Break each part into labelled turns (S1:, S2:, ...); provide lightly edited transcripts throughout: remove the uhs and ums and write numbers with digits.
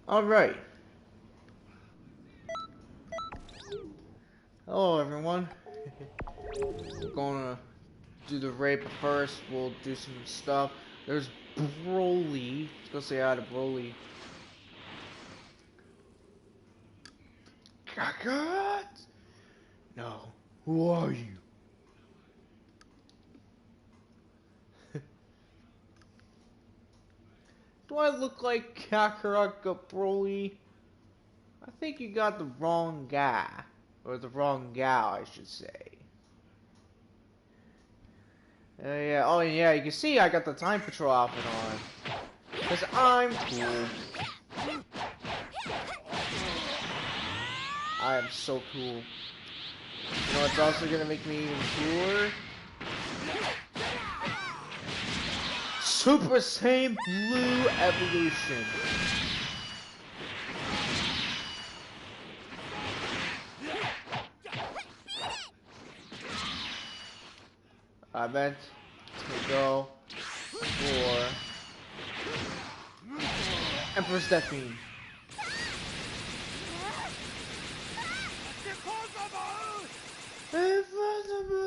S1: Alright. Hello everyone. We're gonna do the raid, but first we'll do some stuff. There's Broly. Let's go say hi to Broly. Kakarot? No. Who are you? Do I look like Kakarot Broly? I think you got the wrong guy. Or the wrong gal, I should say. Yeah, oh yeah, you can see I got the Time Patrol outfit on. Because I'm cool. I am so cool. You know what's also gonna make me even cooler? Super Saiyan Blue Evolution. I meant to go for Emperor's Death Beam. Impossible!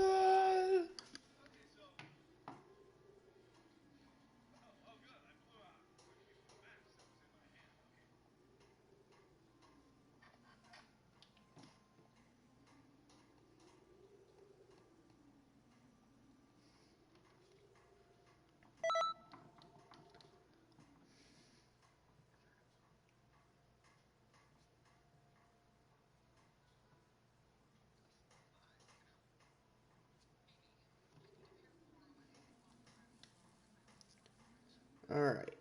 S1: Alright.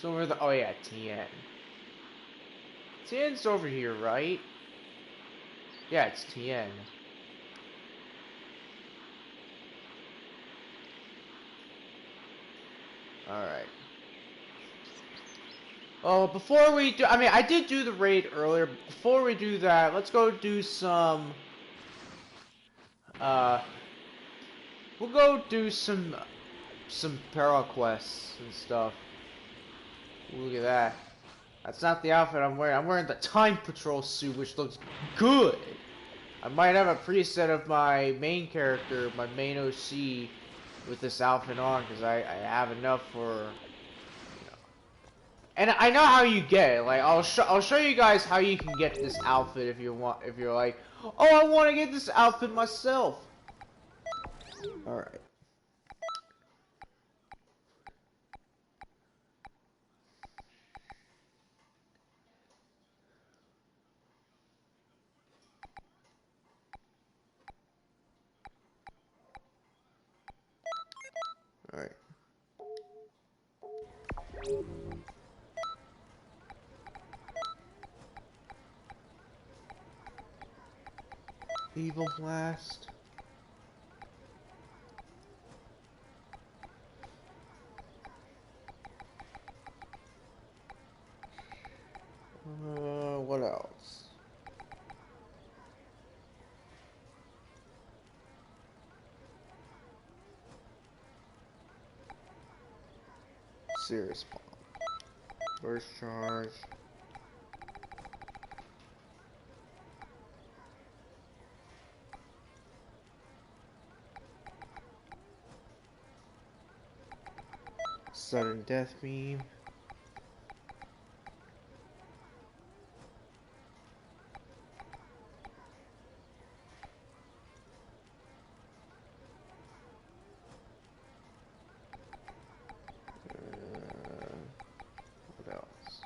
S1: So where the, oh yeah, TN. TN's over here, right? Yeah, it's TN. Alright. Oh, before we do, I mean, I did do the raid earlier. Before we do that, let's go do some, uh, we'll go do some parallel quests and stuff. Ooh, look at that. That's not the outfit I'm wearing. I'm wearing the Time Patrol suit, which looks good. I might have a preset of my main character, my main OC, with this outfit on, because I have enough for... And I know how you get it. Like I'll show you guys how you can get this outfit if you want. If you're like, oh, I want to get this outfit myself. All right. All right. Evil Blast. What else? Serious Bomb. Burst Charge. Sudden Death Beam. What else?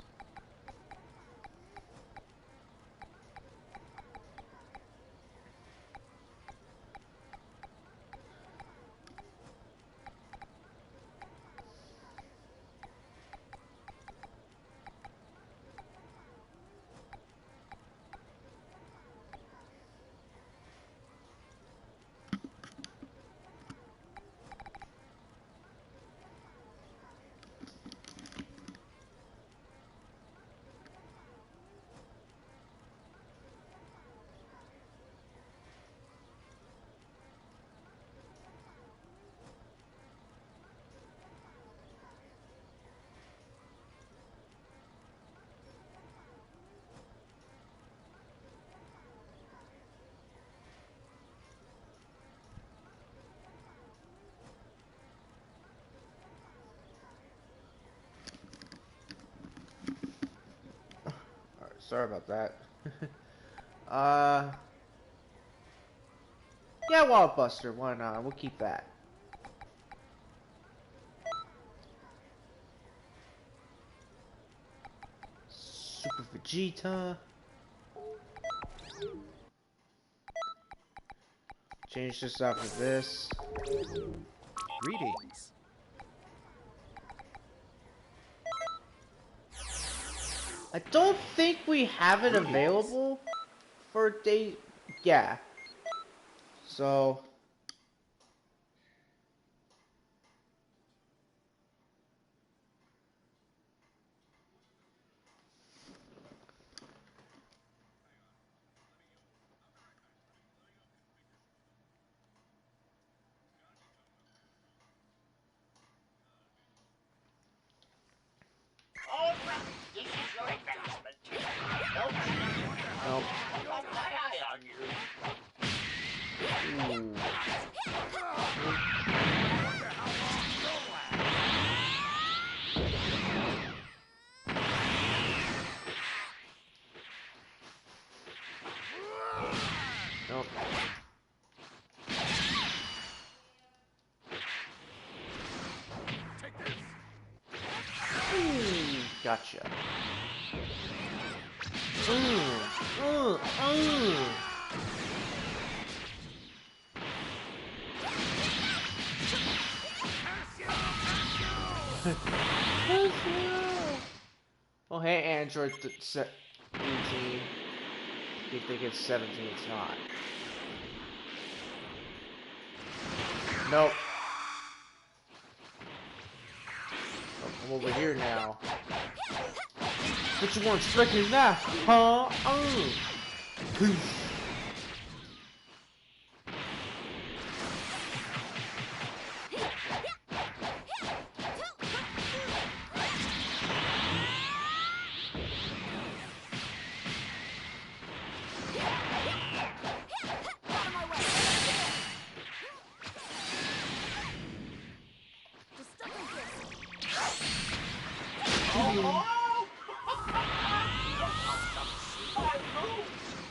S1: Sorry about that. uh, yeah, Wild Buster. Why not? We'll keep that. Super Vegeta. Change this out for this.
S2: Greetings.
S1: I don't think we have it available for day. Yeah. So.
S3: This is your advancement.
S1: Nope.
S3: Got my eye on you.
S1: Ooh. Nope.
S2: Take this.
S1: Ooh, gotcha. Ooh. Oh, hey, Android 18. You think it's 17, it's not. Nope. Oh, I'm over here now. But you weren't expecting that, huh? Poof.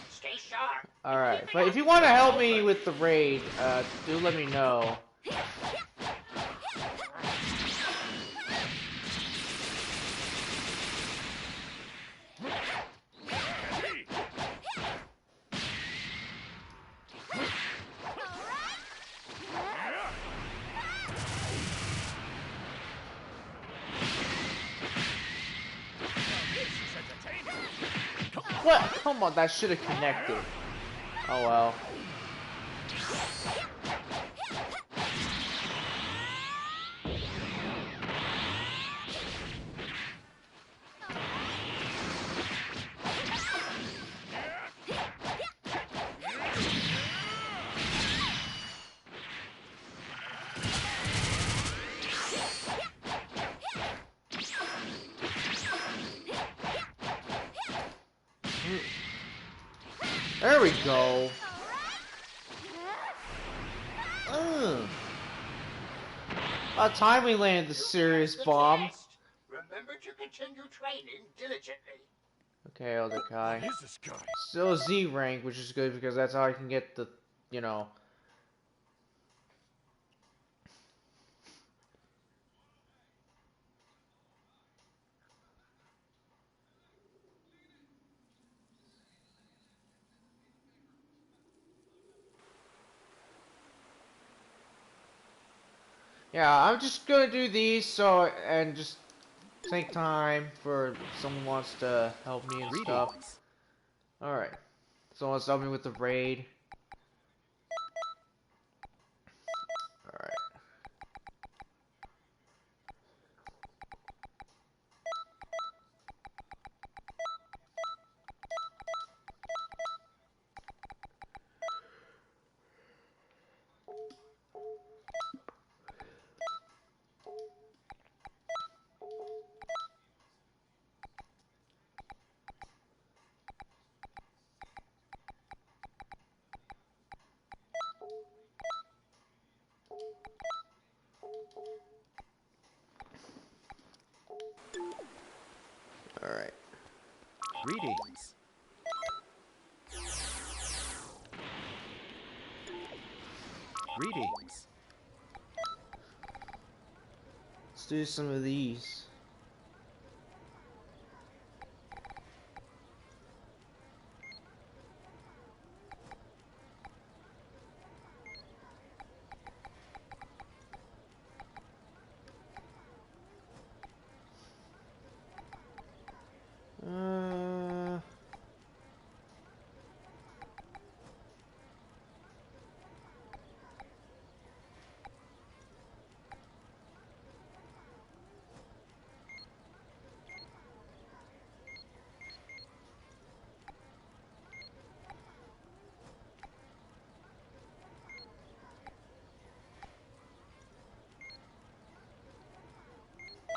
S3: Stay sharp.
S1: Alright, but if you want to help me with the raid, do let me know. What? Come on, that should have connected. Oh well. There we go. About time we landed the serious bomb.
S3: Remember to continue training diligently.
S1: Okay, other guy.
S2: What is this guy?
S1: Still Z rank, which is good because that's how I can get the, you know. Yeah, I'm just gonna do these and just take time for if someone wants to help me and stuff.
S2: Greetings.
S1: Alright. Someone wants to help me with the raid. Alright.
S2: Greetings. Greetings.
S1: Let's do some of these.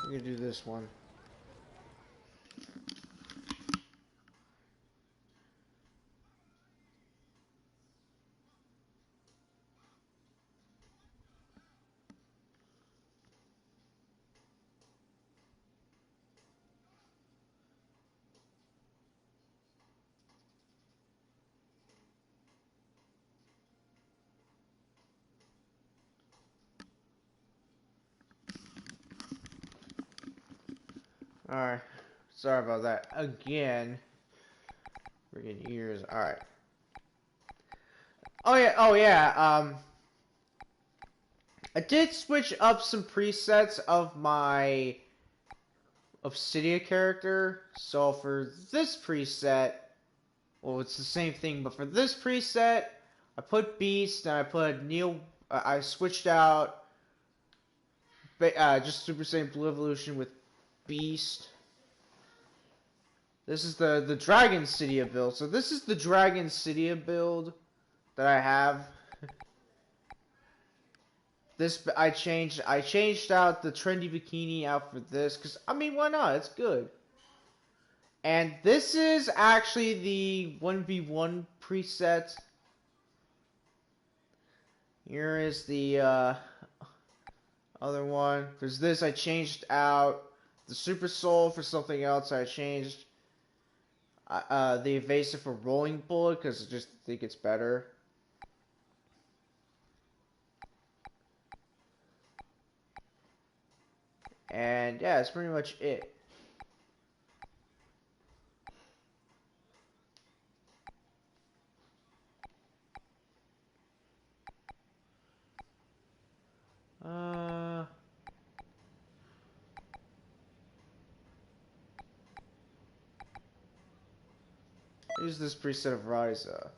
S1: We're gonna do this one. Alright. Sorry about that. Again. Friggin' ears. Alright. Oh yeah, I did switch up some presets of my Obsidian character. So for this preset, well, it's the same thing, but for this preset, I put Beast and I put Neil. I switched out just Super Saiyan Blue Evolution with Beast. This is the Dragon City build. So this is the Dragon City build that I have. This I changed out the trendy bikini out for this because I mean why not? It's good. And this is actually the 1v1 preset. Here is the other one. There's this I changed out the Super Soul for something else. I changed the evasive for Rolling Bullet because I just think it's better. And yeah, that's pretty much it. Use this preset of Ryza.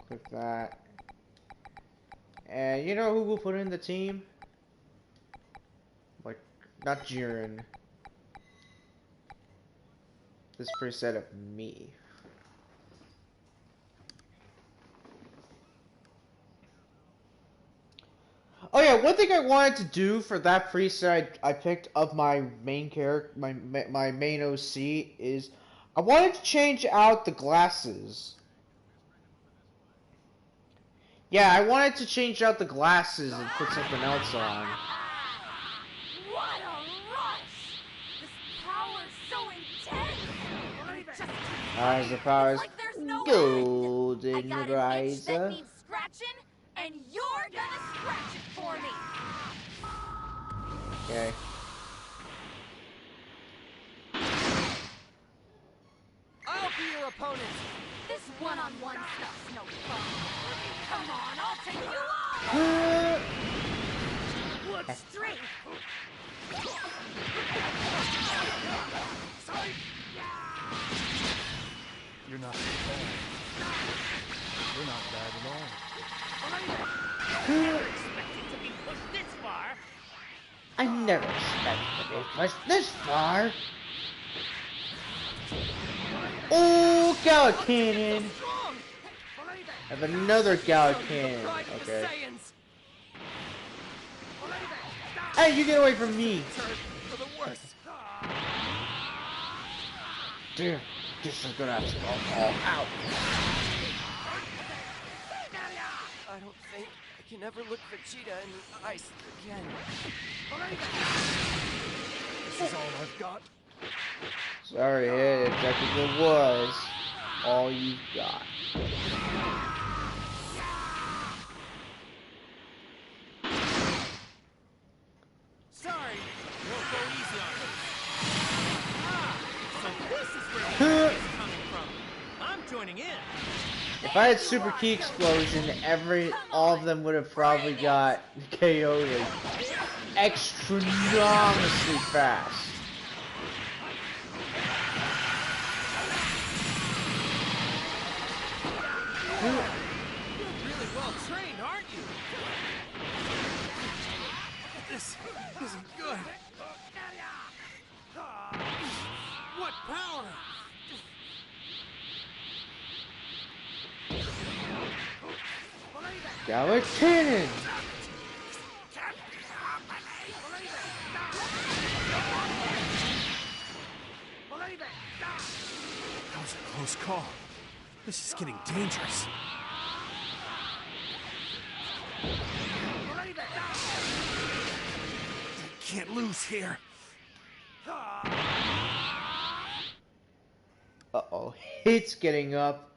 S1: Click that. And you know who will put in the team? Like, not Jiren. This preset of me. Oh yeah, one thing I wanted to do for that preset I picked of my main character, my main OC is I wanted to change out the glasses. Yeah, I wanted to change out the glasses and put something else on.
S4: What a rush! This power's so intense!
S1: Alright, the powers.
S4: Like there's no
S1: Golden
S4: end. I got an itch that
S1: Ryza.
S4: needs scratching, and you're gonna scratch it for me!
S1: Okay.
S2: I'll be your opponent.
S4: This one-on-one stuff's no fun. Come on, I'll take you on! What strength!
S2: You're not bad. You're not bad at all.
S4: I never expected to be pushed this far!
S1: I never expected to push this far. Oh, Galaxy Cannon! I have another Galley
S2: The
S1: Cannon.
S2: pride of the
S1: Okay.
S2: Saiyans.
S1: Hey, you get away from me!
S2: Turn for the worse.
S1: Damn, guess I'm gonna have to go all out.
S2: I don't think I can ever look Vegeta in the eyes again. This is all I've got.
S1: Sorry, it technically was all you got.
S2: Sorry, won't go easy on me. So this is where the attack is coming from. I'm joining in.
S1: If I had Super Key Explosion, all of them would have probably got KO'd like extra-enormously fast.
S2: You're really well trained, aren't you? This isn't good. What power?
S1: Galley Cannon!
S2: That was a close call. This is getting dangerous. Can't lose here.
S1: Uh-oh, Hit's getting up,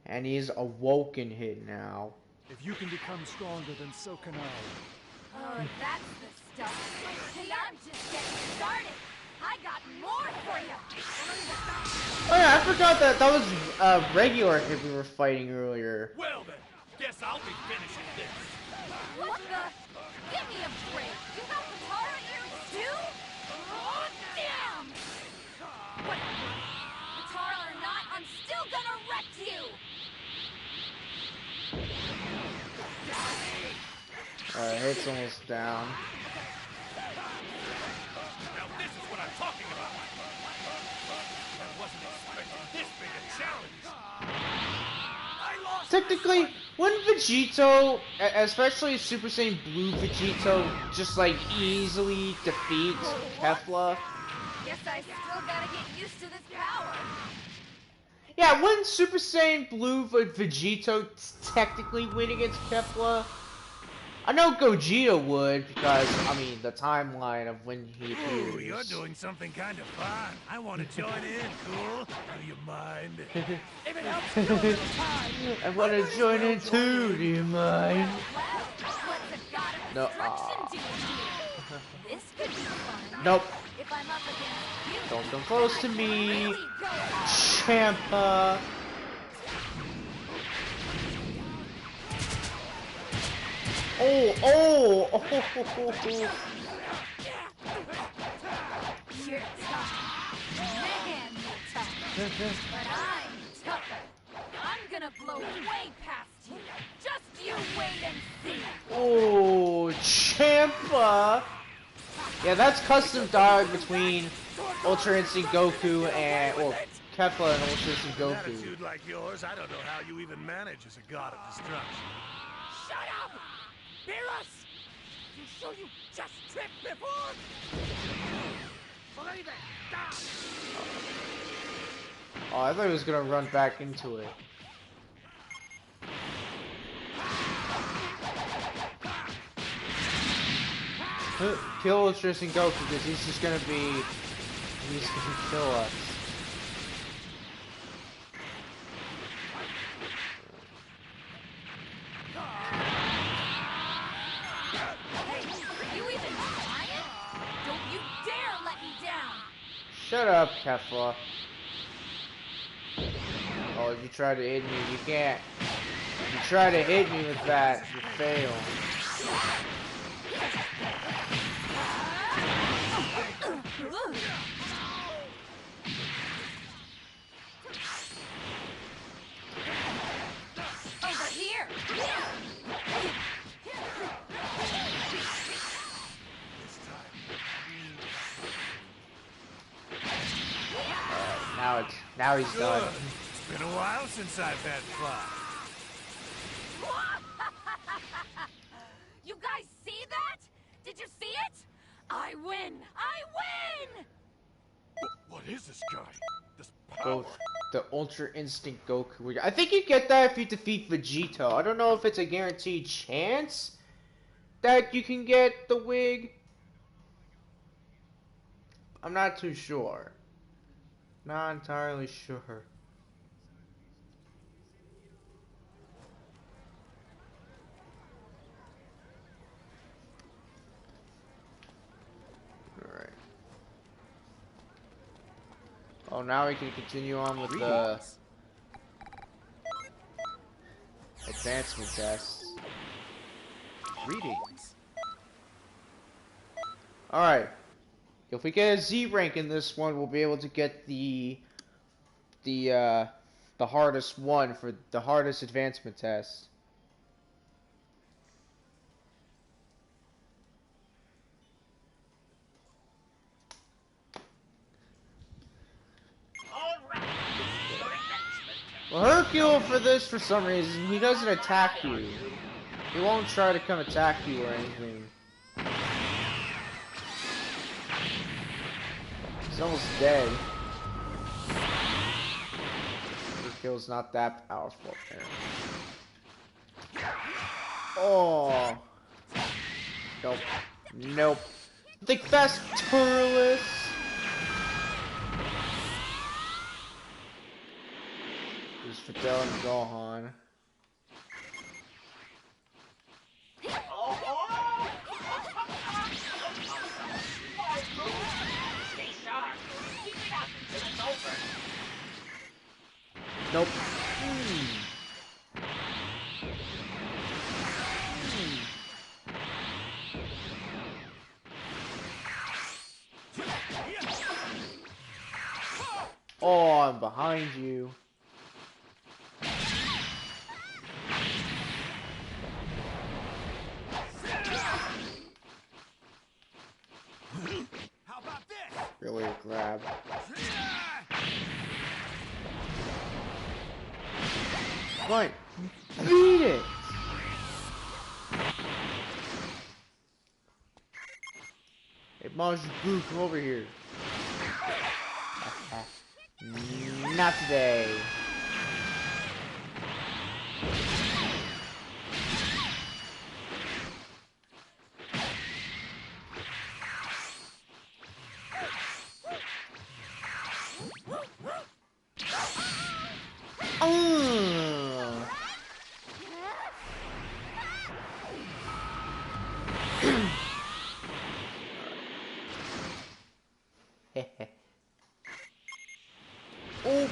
S1: and he's awoken Hit now.
S2: If you can become stronger, then so can I.
S4: Oh, that's the stuff. Hey, I'm just getting started. I got more for you.
S1: Oh yeah, I forgot that was regular Hit we were fighting earlier.
S3: Well then, guess I'll be finishing this.
S4: What the? Give me a break. You got Katara earrings too? Oh, damn! Whatever. Katara or not, I'm still gonna wreck you!
S1: Alright, Hit's almost down.
S3: Now this is what I'm talking about. I wasn't expecting this big a challenge. I lost.
S1: Technically, wouldn't Vegito, especially Super Saiyan Blue Vegito, just like easily defeat Kefla?
S4: Guess I still gotta get used to this power.
S1: Yeah, wouldn't Super Saiyan Blue Vegito technically win against Kefla? I know Gogeta would, because, I mean, the timeline of when he appears.
S3: Ooh, you're doing something kind of fun. I want to join in, cool? Do you mind?
S2: If it helps kill a little time.
S1: I want to join in too, do you mind?
S4: Well, what's a god of
S1: No,
S4: destruction do here? This could be fun.
S1: Nope.
S4: If I'm up against you,
S1: Don't come close to me,
S4: really go hard.
S1: Champa. Oh,
S4: You're tough. Man, you're tough. But I'm tougher. I'm gonna blow way past you. Just you wait and see.
S1: Oh, Champa. Yeah, that's custom dialogue between Ultra Instinct Goku and, well, Kefla and Ultra Instinct
S3: An
S1: Goku.
S3: attitude like yours, I don't know how you even manage as a god of destruction.
S2: Shut up! Beerus! You sure you just tripped before? Believe it! Stop!
S1: Oh, I thought he was gonna run back into it. Kill Ultra Instinct Goku because he's gonna kill us.
S4: Hey, are you even trying? Don't you dare let me down.
S1: Shut up, Kefla. Oh, if you try to hit me, you can't. If you try to hit me with that, you fail.
S4: Over here.
S1: Now he's done.
S3: Good. It's been a while since I've had fun.
S4: it? I win! I win!
S3: What is this guy? This
S1: Go
S3: power?
S1: the Ultra Instinct Goku. I think you get that if you defeat Vegito. I don't know if it's a guaranteed chance that you can get the wig. I'm not too sure. Not entirely sure. Alright. Oh, now we can continue on with the advancement tests.
S5: Greetings.
S1: Alright. If we get a Z rank in this one, we'll be able to get the hardest one for the hardest advancement test. Well, Hercule for this, for some reason, he doesn't attack you. He won't try to come attack you or anything. He's almost dead. Hercule's not that powerful, apparently. Oh. Nope. Nope. Think fast, Turles. There's Fidel and Gohan. Nope. Oh, I'm behind you.
S3: How about this?
S1: Really a grab. Right. Beat it! Hey, Majin Buu, come over here. Not today. Oh.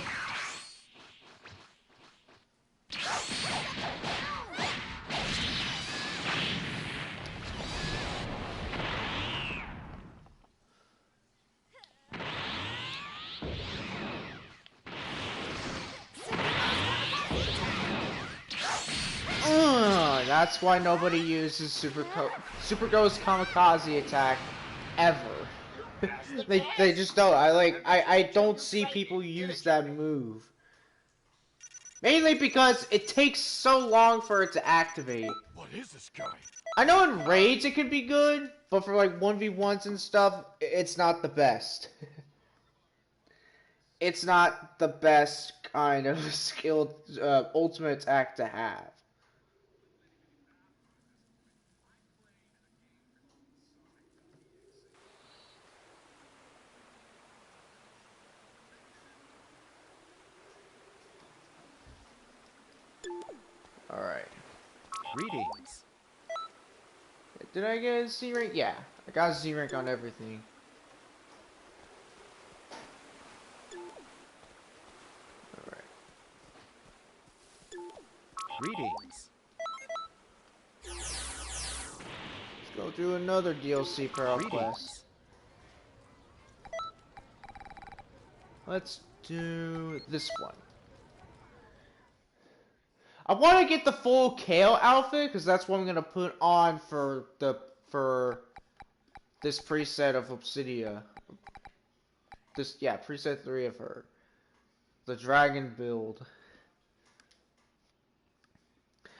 S1: That's why nobody uses Super Go's kamikaze attack ever. they just don't. I don't see people use that move. Mainly because it takes so long for it to activate.
S3: What is this guy?
S1: I know in raids it can be good, but for like 1v1s and stuff, it's not the best. It's not the best kind of skilled ultimate attack to have. Alright.
S5: Greetings.
S1: Did I get a Z rank? Yeah, I got a Z rank on everything. Alright.
S5: Greetings.
S1: Let's go do another DLC Pearl quest. Let's do this one. I want to get the full Kale outfit because that's what I'm gonna put on for this preset of Obsidia. Preset 3 of her. The dragon build.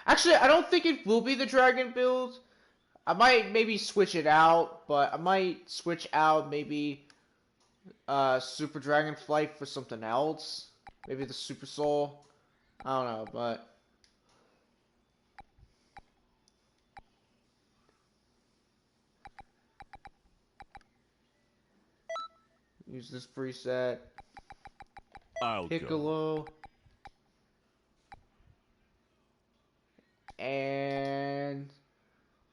S1: Actually, I don't think it will be the dragon build. I might maybe switch it out, but I might switch out maybe Super Dragonflight for something else. Maybe the Super Soul. I don't know, but use this preset.
S3: I'll go.
S1: Piccolo. And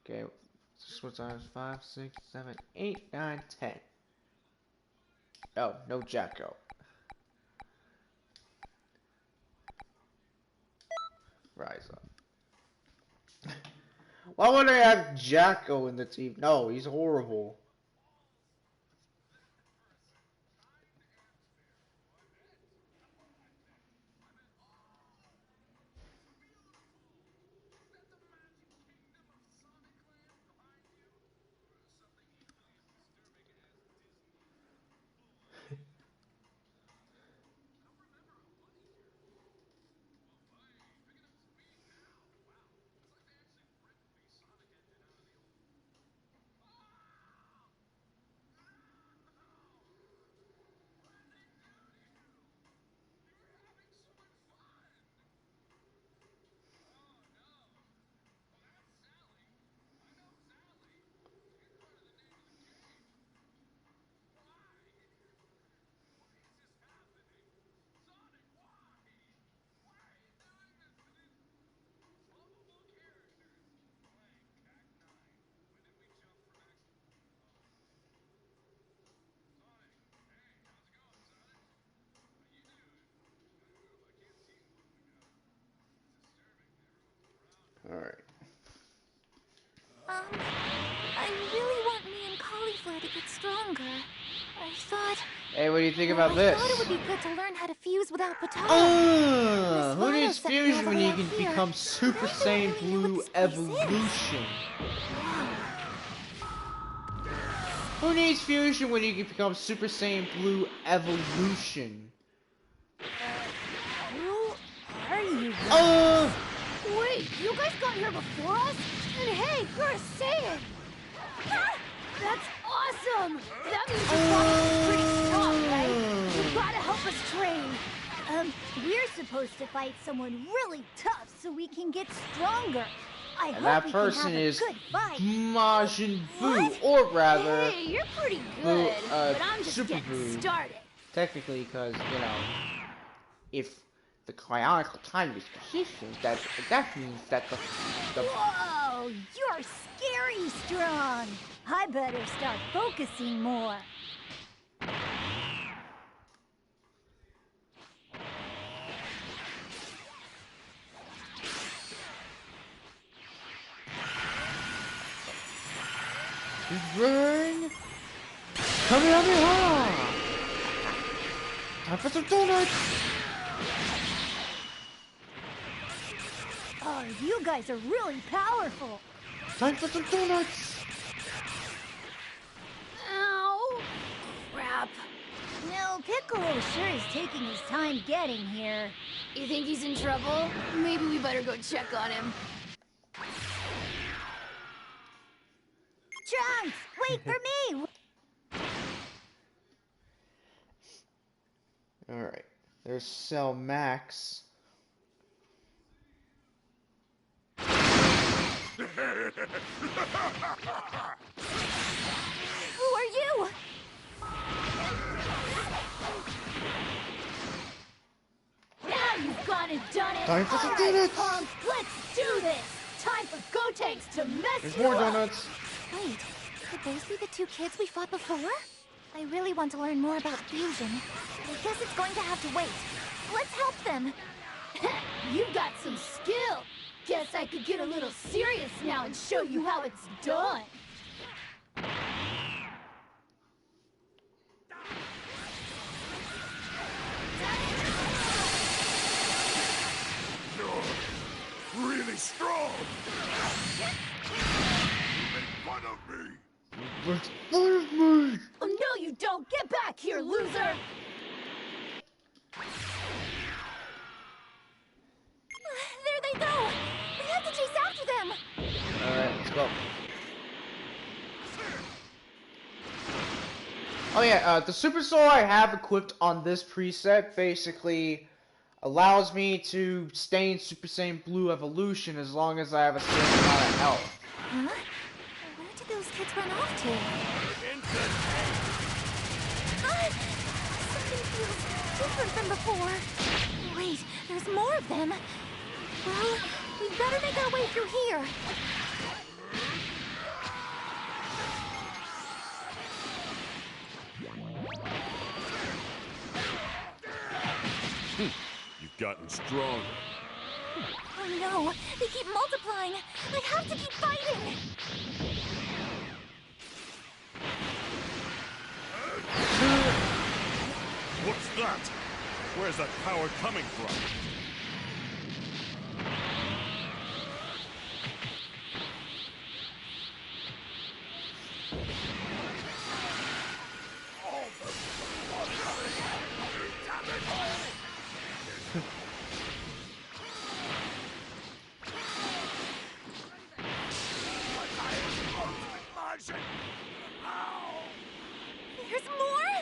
S1: okay, this was 5, 6, 7, 8, 9, 10. Oh, no Jacko. Rise up. Why would I have Jacko in the team? No, he's horrible. Alright.
S4: I really want me and Cauliflower to get stronger. I thought...
S1: Hey, what do you think about this?
S4: I thought it would be good to learn how to fuse without Patara.
S1: Who needs fusion when you can become Super Saiyan Blue Evolution? Who needs fusion when you can become Super Saiyan Blue Evolution?
S4: Who are you? Wait, you guys got here before us? And hey, you're a Saiyan! That's awesome! That means your body's pretty strong, right? You gotta help us train. We're supposed to fight someone really tough so we can get stronger. I hope
S1: that
S4: we
S1: person
S4: can have
S1: is
S4: a good fight.
S1: Majin Buu,
S4: What?
S1: or rather,
S4: Hey, you're pretty good, but I'm just
S1: Super
S4: getting
S1: Buu.
S4: started.
S1: Technically, because, you know, if the cryonical time is positioned, that means that the
S4: Whoa, you're scary strong. I better start focusing more.
S1: Bang! Kamehameha! Time for some donuts!
S4: Oh, you guys are really powerful.
S1: Time for some donuts!
S4: Ow! Crap. No, Piccolo sure is taking his time getting here.
S6: You think he's in trouble? Maybe we better go check on him.
S4: Trunks, wait for me!
S1: Alright, there's Cell Max.
S4: Who are you? Now you've gone and done it!
S1: Time for some
S4: All right,
S1: donuts!
S4: Punk, let's do this! Time for Gotenks to mess
S1: There's
S4: you
S1: more
S4: up!
S1: donuts!
S4: Wait, could those be the two kids we fought before? I really want to learn more about fusion. I guess it's going to have to wait. Let's help them.
S6: You've got some skill. Guess I could get a little serious now and show you how it's done.
S3: You're really strong. You make fun of me.
S1: What's fun of me?
S6: Oh, no, you don't. Get back here, loser.
S4: There they go! We have to chase after them!
S1: Alright, let's go. Oh yeah, the Super Soul I have equipped on this preset basically allows me to stay in Super Saiyan Blue Evolution as long as I have a certain amount of health.
S4: Huh? Where did those kids run off to? Something feels different than before. Wait, there's more of them. Well, we better make our way through here.
S3: You've gotten stronger.
S4: Oh no, they keep multiplying. I have to keep fighting.
S3: What's that? Where's that power coming from?
S4: There's more?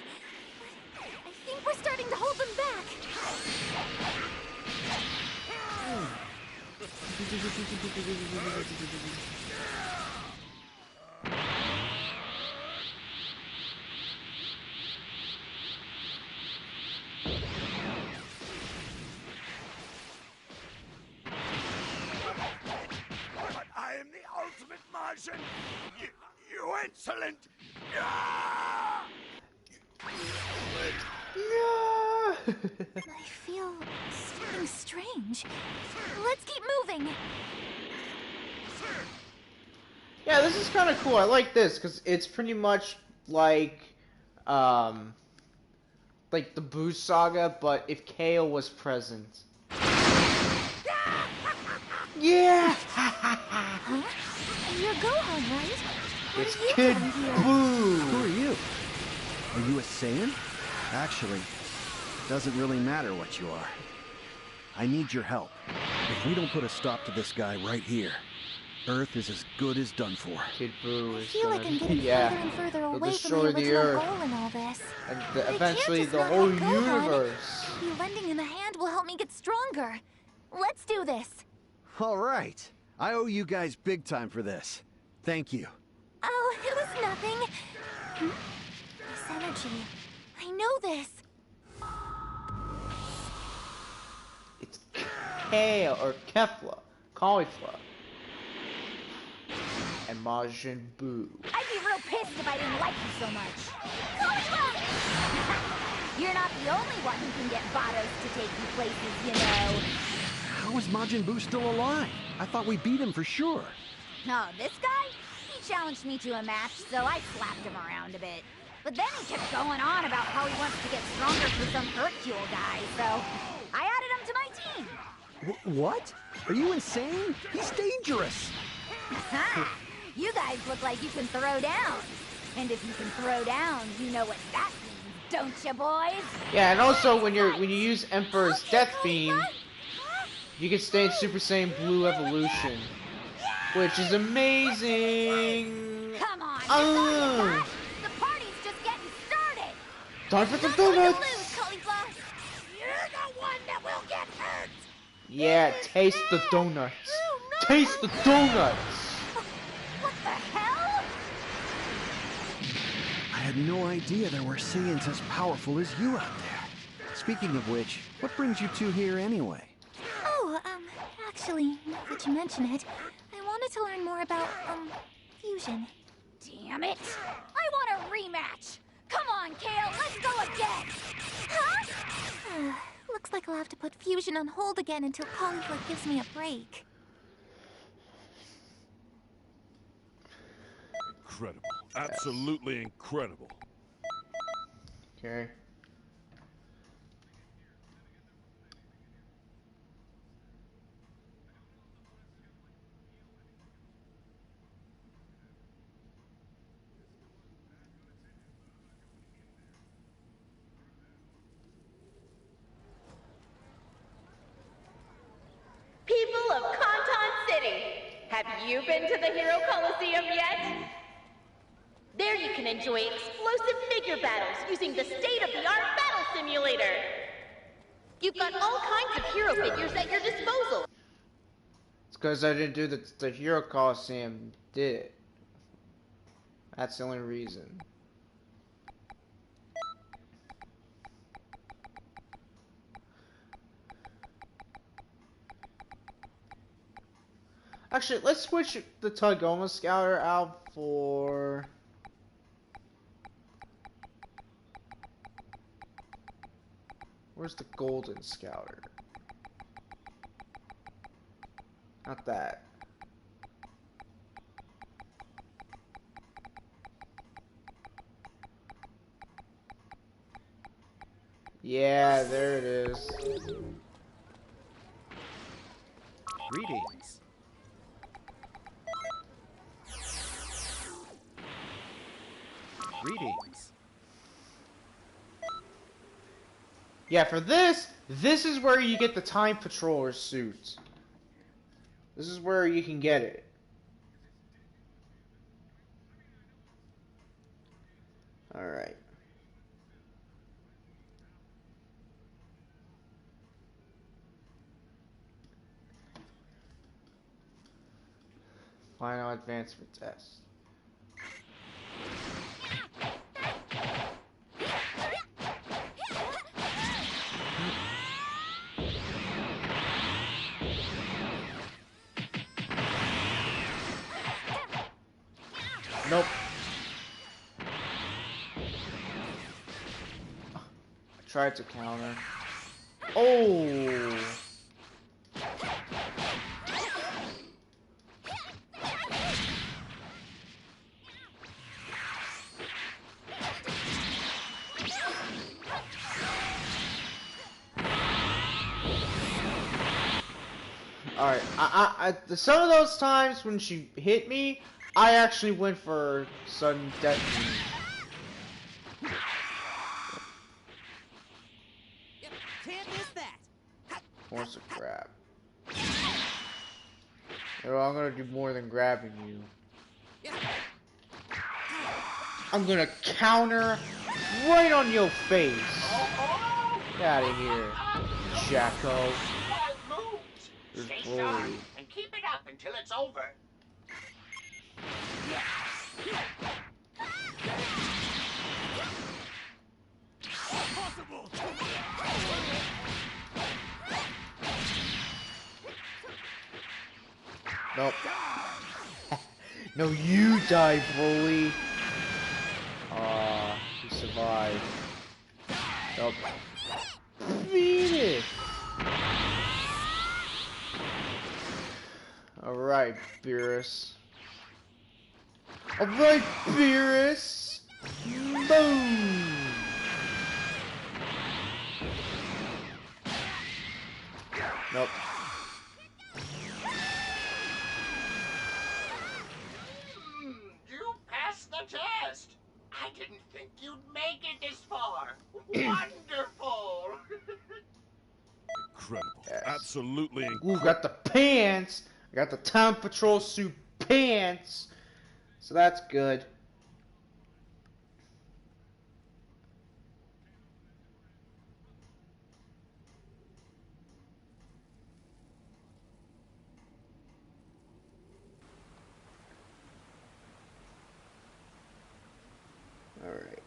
S4: I think we're starting to hold them back.
S2: But I am the ultimate Martian! You insolent! Ah!
S4: I feel something strange. Let's keep moving.
S1: Yeah, this is kind of cool. I like this because it's pretty much like the Boo Saga, but if Kale was present. Yeah.
S4: Huh? You're Gohan, right? What
S1: It's
S4: are you
S1: Kid
S4: doing here?
S1: Boo.
S5: Who are you? Are you a Saiyan? Actually, it doesn't really matter what you are. I need your help. If we don't put a stop to this guy right here, Earth is as good as done for.
S1: Kid Boo
S4: I
S1: is
S4: feel
S1: gonna,
S4: like I'm getting
S1: yeah,
S4: further and further
S1: he'll
S4: away from
S1: destroy
S4: the
S1: the
S4: original
S1: Earth
S4: goal in all this.
S1: and
S4: But I can't
S1: eventually
S4: just
S1: the
S4: not
S1: whole
S4: help Gohan.
S1: universe.
S4: Maybe lending him a hand will help me get stronger. Let's do this.
S5: All right. I owe you guys big time for this. Thank you.
S4: Oh, it was nothing. This energy. I know this.
S1: It's Kale or Kefla, cauliflower, and Majin Buu.
S4: I'd be real pissed if I didn't like you so much. You're not the only one who can get Vados to take you places, you know.
S5: How is Majin Buu still alive? I thought we beat him for sure.
S4: No, this guy? He challenged me to a match, so I slapped him around a bit. But then he kept going on about how he wants to get stronger for some Hercule guy, so I added him to my team.
S5: What? Are you insane? He's dangerous.
S4: You guys look like you can throw down. And if you can throw down, you know what that means, don't you, boys?
S1: Yeah, and also when you use Emperor's
S4: Okay,
S1: Death Beam,
S4: Caulifla.
S1: you can stay in Super Saiyan Blue Evolution, which is amazing.
S4: Come on, you
S1: Oh.
S4: thought you got? The party's just getting started.
S1: Time for some
S4: Not going to
S1: donuts.
S4: lose, Caulifla.
S2: You're the one that will get hurt!
S1: Yeah, taste the donuts.
S4: no.
S1: Taste the donuts.
S4: What the hell?
S5: I had no idea there were Saiyans as powerful as you out there. Speaking of which, what brings you two here anyway?
S4: Oh, actually, now that you mention it, I wanted to learn more about, fusion. Damn it! I want a rematch! Come on, Kale, let's go again! Huh? Looks like I'll have to put fusion on hold again until Caulifla gives me a break.
S3: Incredible. Absolutely incredible.
S1: Okay.
S7: People of Canton City, have you been to the Hero Coliseum yet? There you can enjoy explosive figure battles using the state-of-the-art battle simulator. You've got all kinds of hero figures at your disposal.
S1: It's because I didn't do the Hero Coliseum did it. That's the only reason. Actually, let's switch the Tagoma Scouter out for... Where's the Golden Scouter? Not that. Yeah, there it is.
S5: Greetings. Greetings.
S1: Yeah, for this is where you get the Time Patroller suit. This is where you can get it. Alright. Final advancement test. Nope. I tried to counter. Oh! Alright, some of those times when she hit me, I actually went for sudden death.
S2: Can't miss that.
S1: Force a grab. You know, I'm gonna do more than grabbing you. I'm gonna counter right on your face. Get out of here, Jacko.
S8: Stay sharp and keep it up until it's over.
S3: Possible.
S1: Nope. No, you die, Broly. You survived. Nope. Beat it. Alright, Beerus. Alright, Beerus. Boom. Nope.
S8: You passed the test. I didn't think you'd make it this far. Wonderful.
S3: Incredible.
S1: Yes.
S3: Absolutely
S1: Ooh,
S3: incredible.
S1: got the pants. I got the Time Patrol suit pants. So that's good. Alright.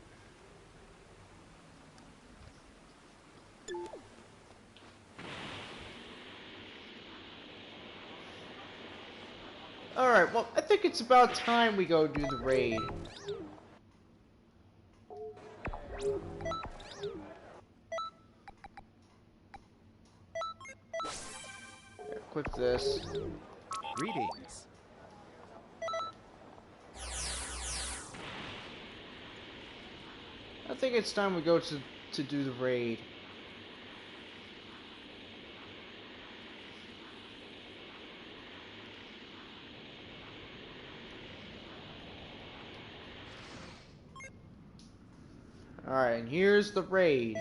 S1: Alright, well, I think it's about time we go do the raid. Equip this.
S5: Greetings.
S1: I think it's time we go to do the raid. Alright, and here's the raid.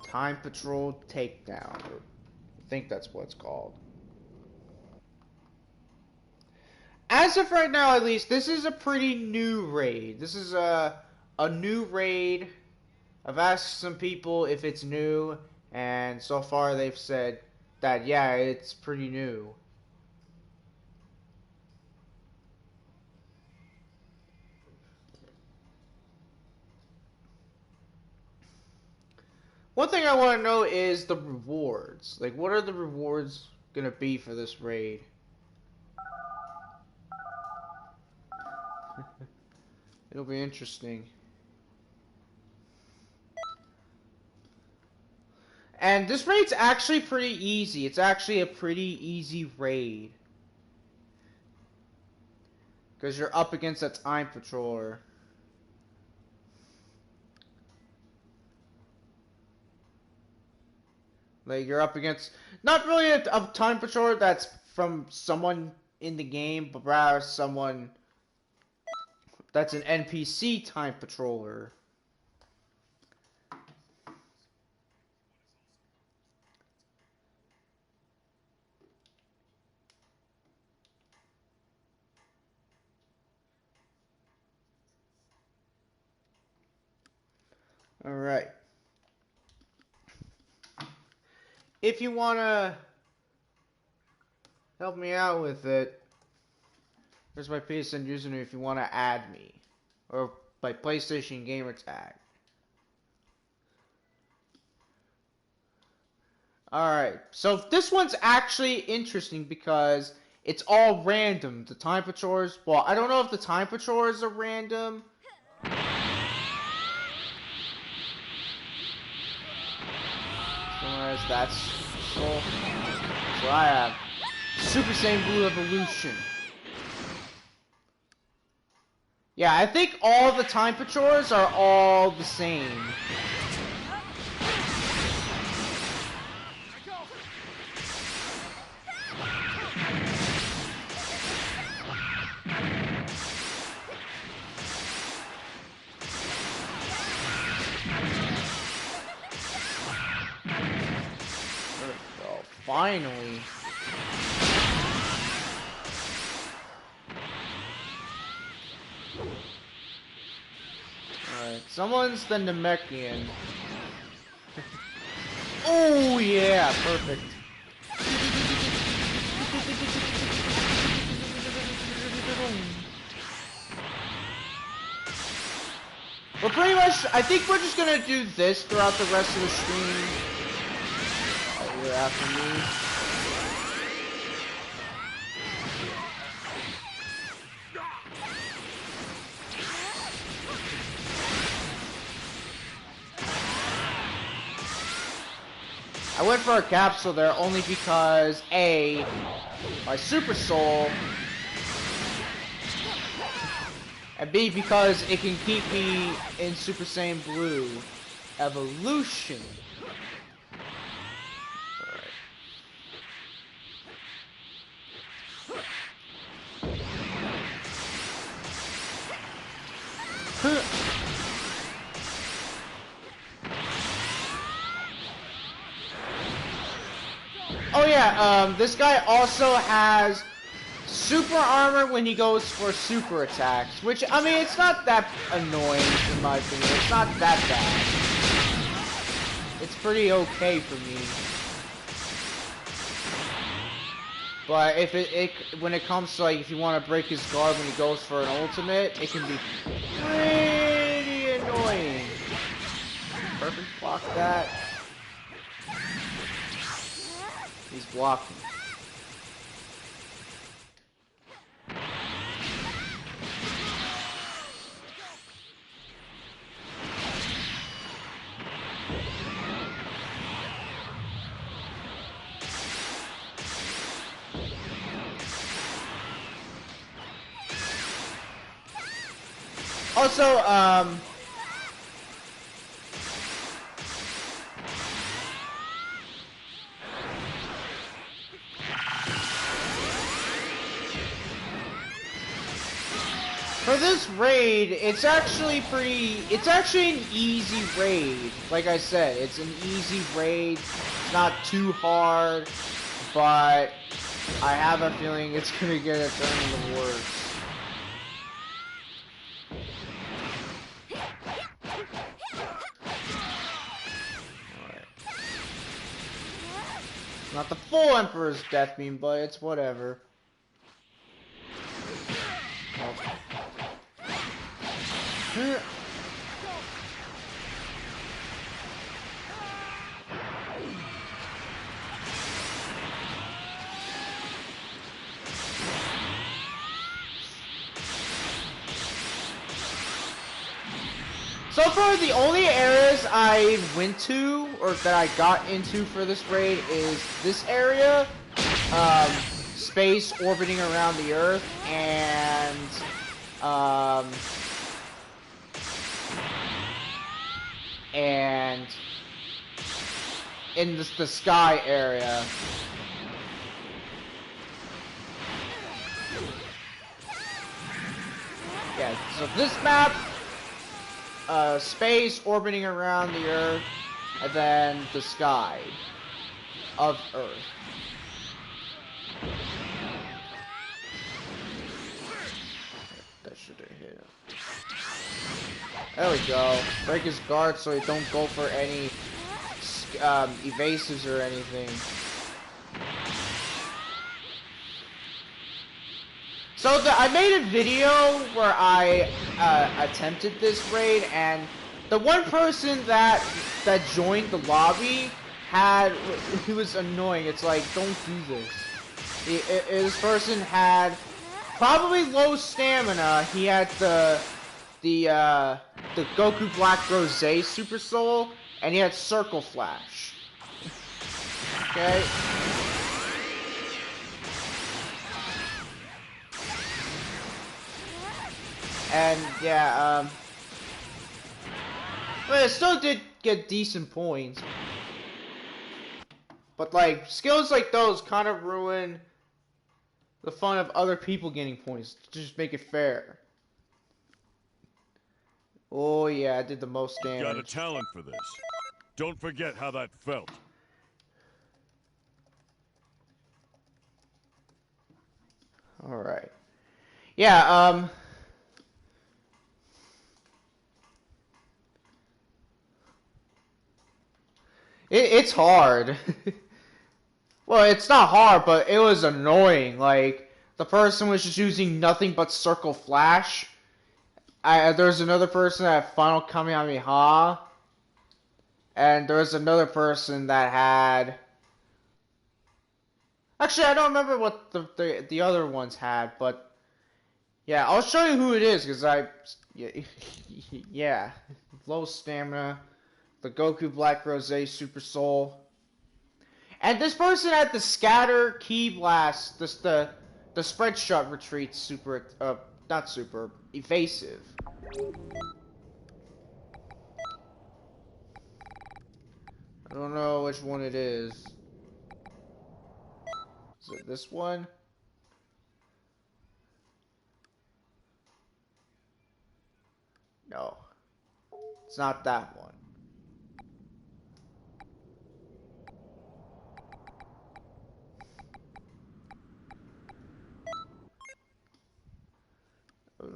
S1: Time Patrol Takedown. I think that's what it's called. As as of right now, at least, this is a pretty new raid. This is a new raid. I've asked some people if it's new, and so far they've said that, yeah, it's pretty new. One thing I want to know is the rewards. Like, what are the rewards gonna be for this raid? It'll be interesting. And this raid's actually pretty easy. It's actually a pretty easy raid. Because you're up against a time patroller. Like, you're up against, not really a time patroller that's from someone in the game, but rather someone that's an NPC time patroller. Alright. If you want to help me out with it, here's my PSN username if you want to add me. Or my PlayStation gamer tag. Alright, so this one's actually interesting because it's all random. The time patrollers, well, I don't know if the time patrollers are random. That's what I have. Super Saiyan Blue Evolution. Yeah, I think all the time patrollers are all the same. Finally. Alright, someone's the Namekian. Oh yeah, perfect. We're pretty much, I think we're just gonna do this throughout the rest of the stream. You're after me. I went for a capsule there only because A, my Super Soul, and B, because it can keep me in Super Saiyan Blue Evolution. Oh yeah, this guy also has super armor when he goes for super attacks, which, I mean, it's not that annoying in my opinion. It's not that bad. It's pretty okay for me. But if when it comes to, like, if you want to break his guard when he goes for an ultimate, it can be pretty annoying. Perfect, block that. He's blocking. Also, for this raid, it's actually an easy raid. Like I said, it's an easy raid. It's not too hard, but I have a feeling it's gonna get a turn to the worse. Not the full Emperor's Death Beam, but it's whatever. So far, the only areas I went to, or that I got into for this raid, is this area, space orbiting around the Earth, and in the sky area. Yeah, so this map, space orbiting around the Earth, and then the sky of Earth. That should have hit him. There we go. Break his guard so he don't go for any evasives or anything. So I made a video where I attempted this raid, and the one person that joined the lobby he was annoying. It's like, don't do this. This person had probably low stamina. He had the Goku Black Rose Super Soul, and he had Circle Flash. Okay. And yeah, but it still did get decent points. But like, skills like those kind of ruin the fun of other people getting points. Just make it fair. Oh yeah, I did the most damage.
S3: Got a talent for this. Don't forget how that felt.
S1: Alright. Yeah, it's hard. Well, it's not hard, but it was annoying. Like, the person was just using nothing but Circle Flash. There's another person that had Final Kamehameha. And there's another person that had... Actually, I don't remember what the other ones had, but... Yeah, I'll show you who it is, because yeah. Low stamina. The Goku Black Rose Super Soul. And this person had the Scatter, Ki Blast, the Spread Shot Retreat super, not super, evasive. I don't know which one it is. Is it this one? No. It's not that one.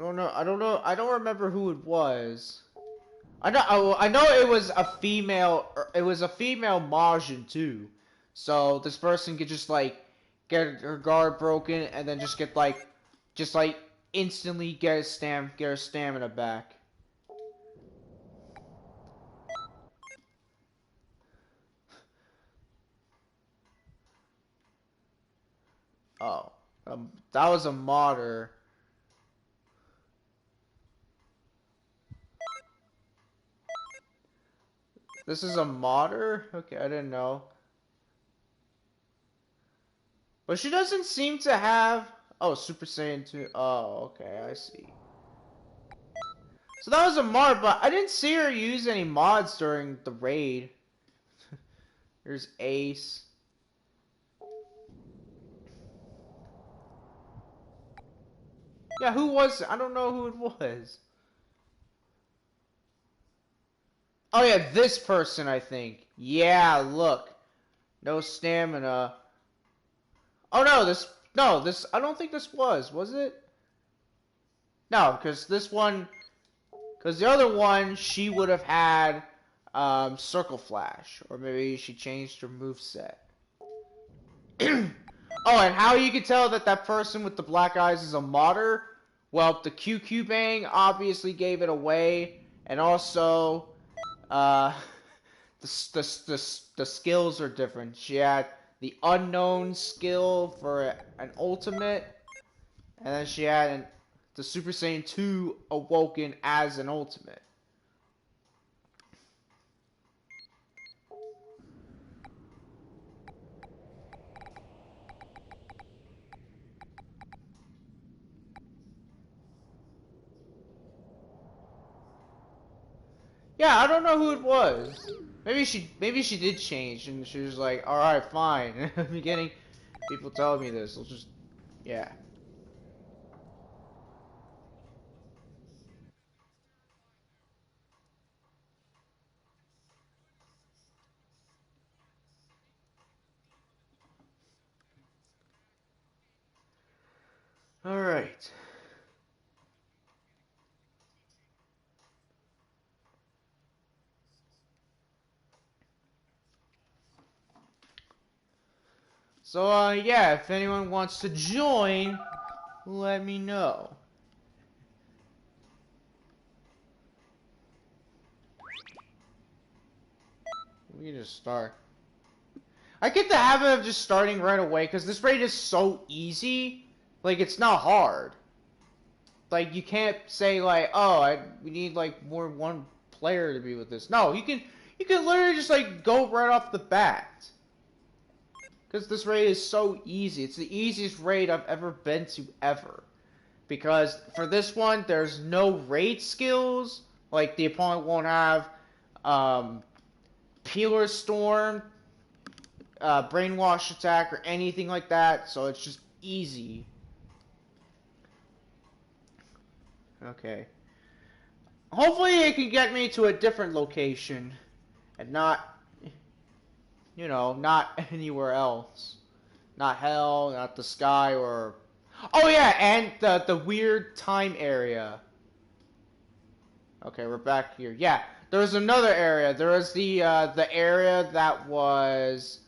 S1: I don't remember who it was. I know it was a female, Majin too. So this person could just like get her guard broken and then just get like instantly get her stamina back. Oh, that was a modder. This is a modder? Okay, I didn't know. But she doesn't seem to have... Oh, Super Saiyan 2. Oh, okay, I see. So that was a mod, but I didn't see her use any mods during the raid. There's Ace. Yeah, who was it? I don't know who it was. Oh yeah, this person, I think. Yeah, look. No stamina. Oh no, this, I don't think this was it? No, because this one, because the other one, she would have had, Circle Flash. Or maybe she changed her moveset. Oh, and how you can tell that that person with the black eyes is a modder? Well, the QQ Bang obviously gave it away, and also, the skills are different. She had the unknown skill for an ultimate, and then she had the Super Saiyan 2 awoken as an ultimate. Yeah, I don't know who it was. Maybe she did change, and she was like, all right, fine. I'm getting people telling me this. I'll just, yeah. All right. So, yeah, if anyone wants to join, let me know. We can just start. I get the habit of just starting right away, because this raid is so easy. Like, it's not hard. Like, you can't say, like, oh, we need, like, more one player to be with this. No, you can literally just, like, go right off the bat. Because this raid is so easy. It's the easiest raid I've ever been to, ever. Because for this one, there's no raid skills. Like, the opponent won't have, Peeler Storm, Brainwash Attack, or anything like that. So it's just easy. Okay. Hopefully it can get me to a different location. And not, you know, not anywhere else. Not hell, not the sky, or... Oh yeah, and the weird time area. Okay, we're back here. Yeah, there was another area. There was the area that was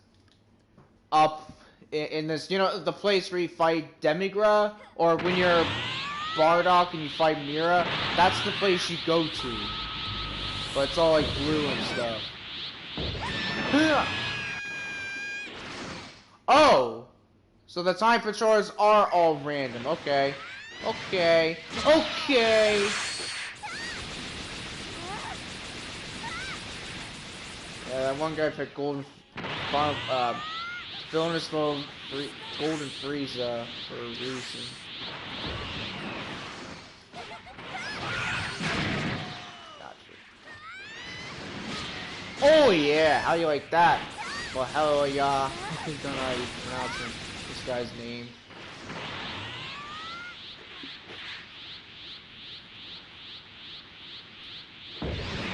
S1: up in this, you know, the place where you fight Demigra, or when you're Bardock and you fight Mira. That's the place you go to. But it's all like blue and stuff. Oh! So the time patrols are all random. Okay. Okay. Okay! Yeah, that one guy picked Golden... Villainous Golden Frieza for a reason. Gotcha. Oh yeah! How do you like that? Well, hello, yeah. I don't know how you pronounce this guy's name.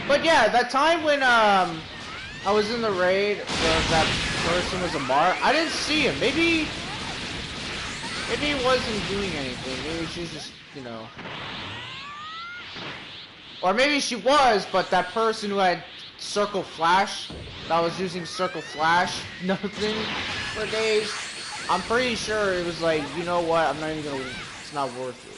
S1: But yeah, that time when I was in the raid where that person was a martyr, I didn't see him. Maybe he wasn't doing anything. Maybe she's just, you know. Or maybe she was, but that person who had Circle Flash, that was using Circle Flash, nothing for days. I'm pretty sure it was like, you know what, I'm not even gonna, it's not worth it.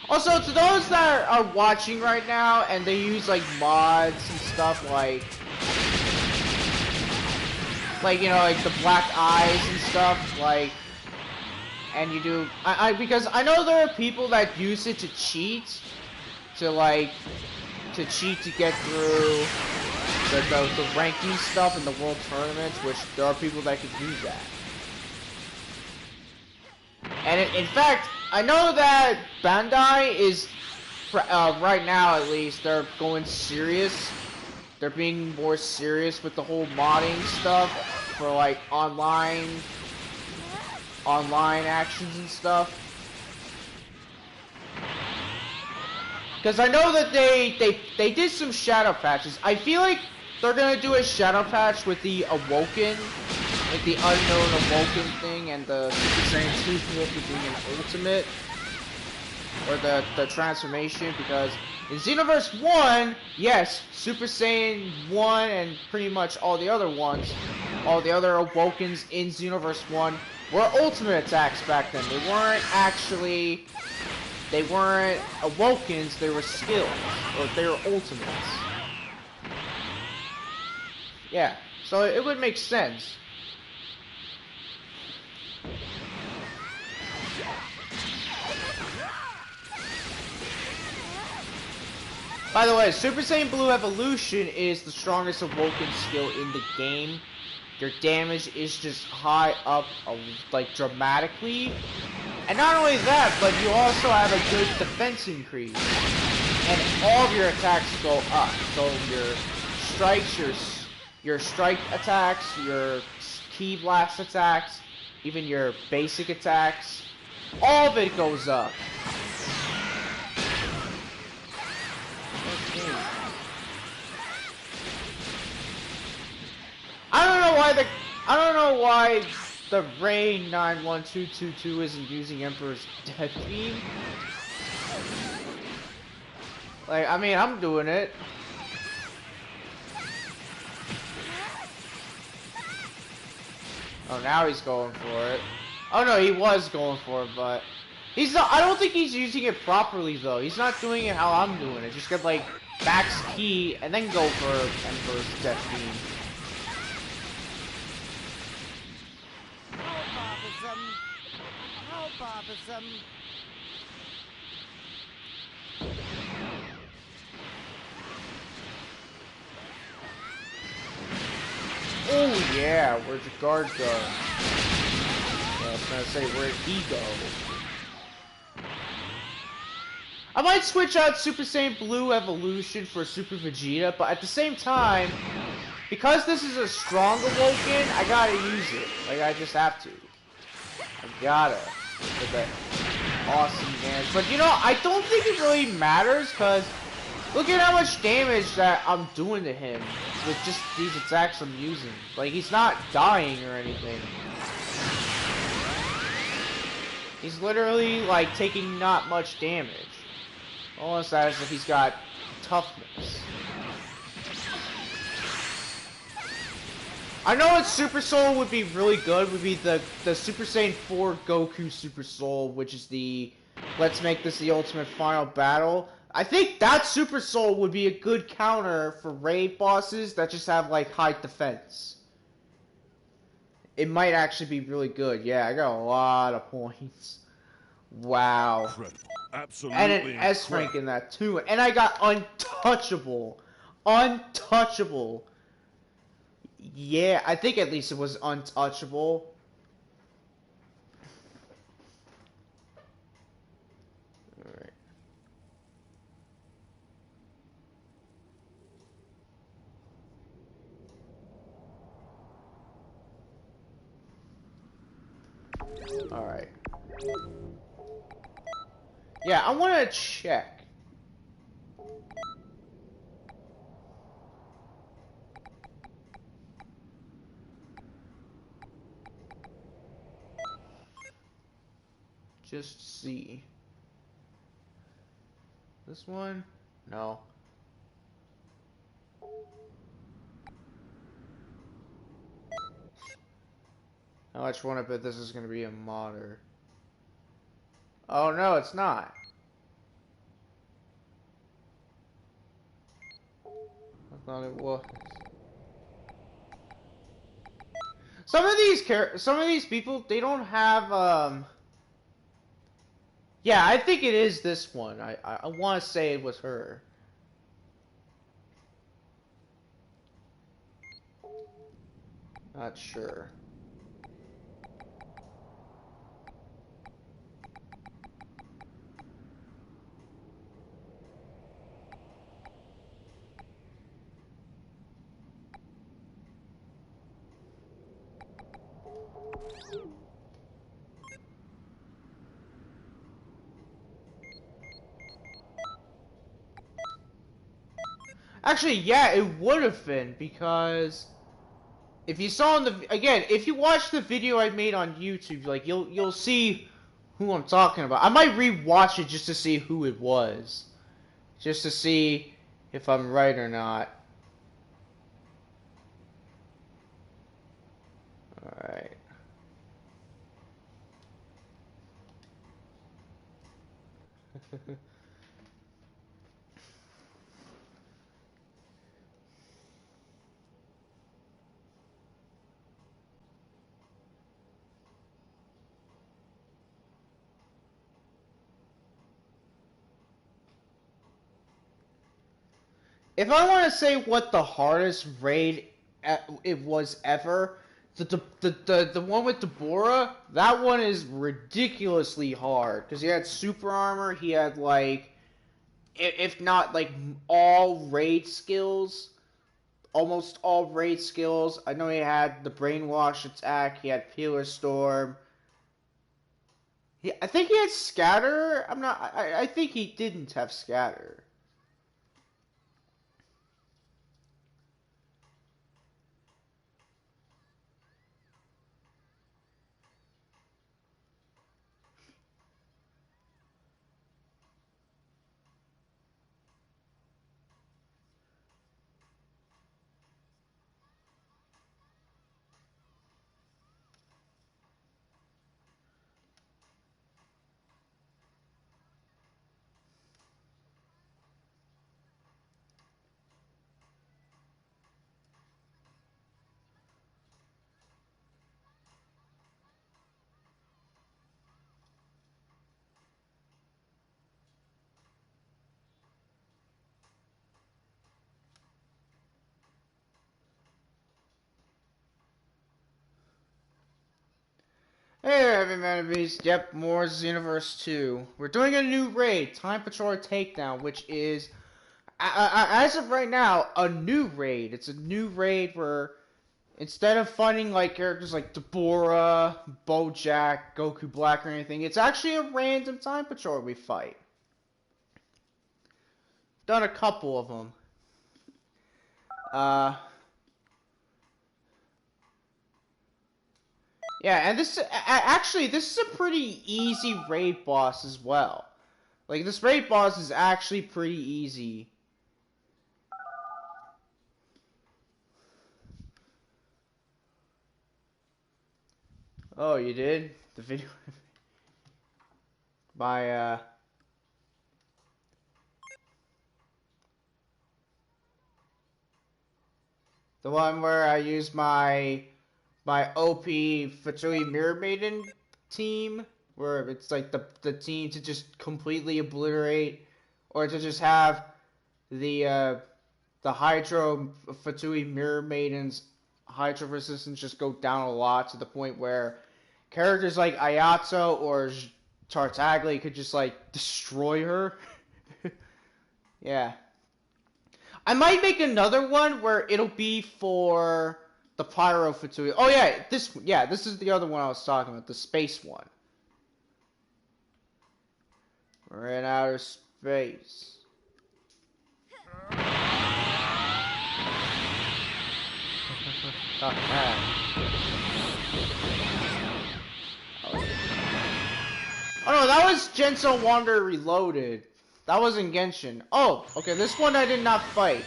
S1: Also, to those that are watching right now and they use like mods and stuff like you know, like the black eyes and stuff, like, and you do, because I know there are people that use it to cheat, to cheat to get through the ranking stuff in the world tournaments, which there are people that could use that. And in fact, I know that Bandai is, right now at least, they're going serious. They're being more serious with the whole modding stuff for like online actions and stuff. Because I know that they did some shadow patches. I feel like they're gonna do a shadow patch with the Awoken, like the unknown Awoken thing, and the Super Saiyan 2 being an ultimate, or the transformation, because In Xenoverse 1, yes, Super Saiyan 1 and pretty much all the other ones, all the other Awokens in Xenoverse 1 were ultimate attacks back then. They weren't Awokens, they were skills, or they were ultimates. Yeah, so it would make sense. By the way, Super Saiyan Blue Evolution is the strongest Awoken skill in the game. Your damage is just high up, like, dramatically. And not only that, but you also have a good defense increase. And all of your attacks go up. So your strikes, your strike attacks, your Ki Blast attacks, even your basic attacks, all of it goes up. I don't know why the Ray 91222 isn't using Emperor's Death Beam. Like, I mean, I'm doing it. Oh, now he's going for it. Oh no, he was going for it, but he's not. I don't think he's using it properly though. He's not doing it how I'm doing it. Just get like max key and then go for Emperor's Death Beam.
S2: How bothersome.
S1: Oh yeah, where'd your guard go? Yeah, I was gonna say, where'd he go? I might switch out Super Saiyan Blue Evolution for Super Vegeta, but at the same time, because this is a strong Awoken, I gotta use it. Like, I just have to. I gotta. With that awesome damage. But you know, I don't think it really matters, because look at how much damage that I'm doing to him with just these attacks I'm using. Like, he's not dying or anything. He's literally, like, taking not much damage. Almost as if he's got toughness. I know what Super Soul would be really good, would be the Super Saiyan 4 Goku Super Soul, which is the let's make this the ultimate final battle. I think that Super Soul would be a good counter for raid bosses that just have like high defense. It might actually be really good. Yeah, I got a lot of points. Wow.
S3: Incredible. Absolutely
S1: and an S rank in that too. And I got untouchable. Untouchable. Yeah, I think at least it was untouchable. Alright. Alright. Yeah, I want to check. Just see. This one? No. How much one I bet this is going to be a modder. Oh no, it's not. I thought it was. Some of these people, they don't have yeah, I think it is this one. I want to say it was her. Not sure. Actually, yeah, it would have been, because if you saw in the again, if you watch the video I made on YouTube, like you'll see who I'm talking about. I might re-watch it just to see who it was. just to see if I'm right or not. Alright. If I want to say what the hardest raid it was ever, the one with Deborah, that one is ridiculously hard because he had super armor. He had like, if not like all raid skills, almost all raid skills. I know he had the brainwash attack. He had Peeler Storm. I think he had scatter. I'm not. I think he didn't have scatter. Hey there, everyman beast. Yep, more Xenoverse 2. We're doing a new raid, Time Patrol Takedown, which is, as of right now, a new raid. It's a new raid where, instead of fighting like characters like Deborah, Bojack, Goku Black, or anything, it's actually a random Time Patrol we fight. Done a couple of them. Yeah, and this actually this is a pretty easy raid boss as well. Like this raid boss is actually pretty easy. Oh, you did? The video by the one where I use my OP Fatui Mirror Maiden team, where it's like the team to just completely obliterate, or to just have the Hydro Fatui Mirror Maiden's Hydro resistance just go down a lot to the point where characters like Ayato or Tartaglia could just like destroy her. Yeah. I might make another one where it'll be for the Pyro Fatui. Oh yeah, this is the other one I was talking about, the space one. We're in outer space. Oh no, that was Genso Wander Reloaded. That wasn't Genshin. Oh, okay, this one I did not fight.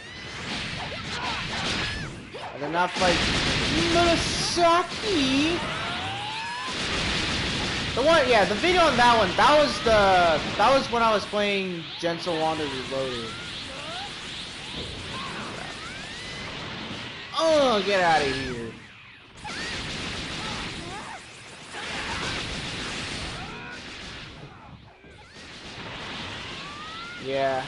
S1: I did not fight Murasaki. The one, yeah, the video on that one, that was when I was playing Genso Wander Reloaded. Oh, get out of here. Yeah.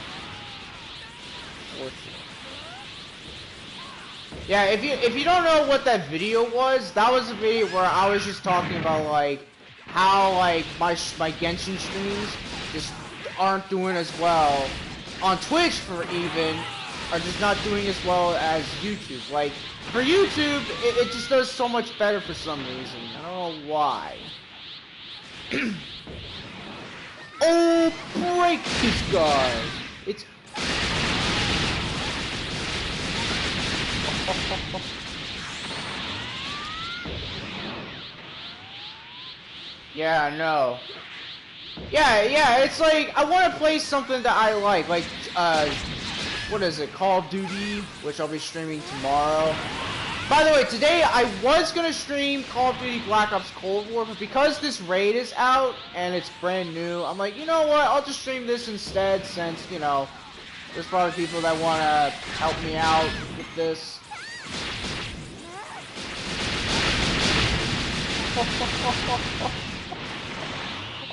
S1: Yeah, if you don't know what that video was, that was a video where I was just talking about like how like my Genshin streams just aren't doing as well on Twitch, for even are just not doing as well as YouTube. Like for YouTube, it just does so much better for some reason. I don't know why. Oh, break this guy! It's... Yeah, I know. Yeah, it's like, I want to play something that I like what is it, Call of Duty, which I'll be streaming tomorrow. By the way, today I was gonna stream Call of Duty Black Ops Cold War, but because this raid is out and it's brand new, I'm like, you know what, I'll just stream this instead since, you know, there's probably people that wanna help me out with this.